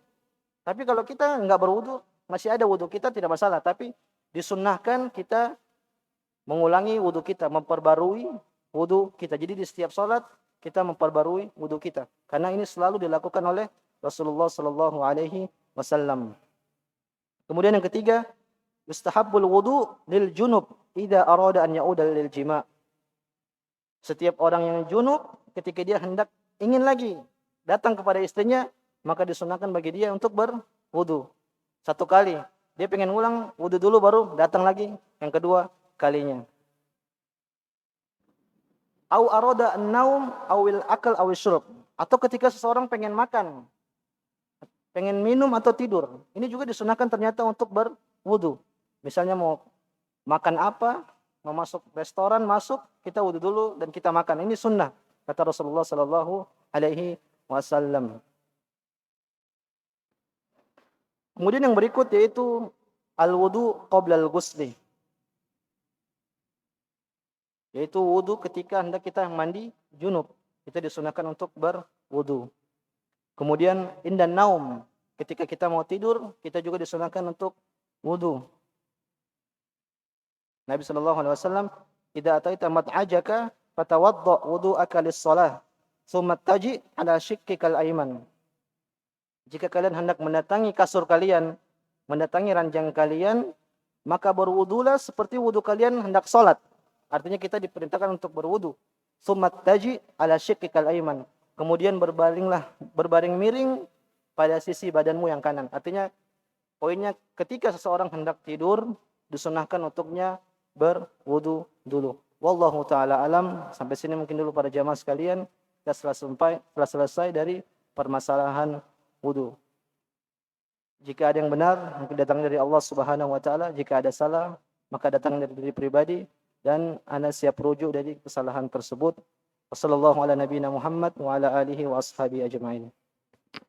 Tapi kalau kita nggak berwudu, masih ada wudu kita tidak masalah. Tapi disunnahkan kita mengulangi wudu kita, memperbarui wudu kita. Jadi di setiap sholat kita memperbarui wudu kita. Karena ini selalu dilakukan oleh Rasulullah Sallallahu Alaihi Wasallam. Kemudian yang ketiga, yustahabbul wudu lil junub idza arada an ya'uda lil jima'. Setiap orang yang junub ketika dia hendak ingin lagi datang kepada istrinya, maka disunahkan bagi dia untuk berwudu. Satu kali. Dia pengen ulang, wudu dulu baru datang lagi yang kedua kalinya. Au arada an-naum awil akal awil syurub. Atau ketika seseorang pengen makan, pengen minum atau tidur. Ini juga disunahkan ternyata untuk berwudu. Misalnya mau makan apa, mau masuk restoran, masuk, kita wudu dulu dan kita makan. Ini sunnah, kata Rasulullah Sallallahu Alaihi Wasallam. Kemudian yang berikut yaitu al-wudu qabla al-ghusli. Yaitu wudu ketika hendak kita mandi junub. Kita disunahkan untuk berwudu. Kemudian indan naum. Ketika kita mau tidur, kita juga disunahkan untuk wudu. Nabi SAW, "Idza ataita mat'ajaka fatawadda wudu'aka lis-shalah, tsumma taji 'ala shiqqikal ayman." Jika kalian hendak mendatangi kasur kalian, mendatangi ranjang kalian, maka berwudulah seperti wudu kalian hendak salat. Artinya kita diperintahkan untuk berwudu. Tsumma taji 'ala shiqqikal ayman. Kemudian berbaring miring pada sisi badanmu yang kanan. Artinya poinnya ketika seseorang hendak tidur, disunahkan untuknya berwudu dulu. Wallahu taala alam. Sampai sini mungkin dulu para jamaah sekalian. Kita telah selesai dari permasalahan wudu. Jika ada yang benar, mungkin datang dari Allah Subhanahu wa taala. Jika ada salah, maka datang dari diri pribadi dan ana siap rujuk dari kesalahan tersebut. Wassallallahu ala nabiyina Muhammad wa ala alihi wa ashabihi ajma'in.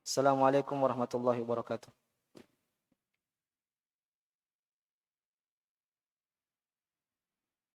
Assalamualaikum warahmatullahi wabarakatuh.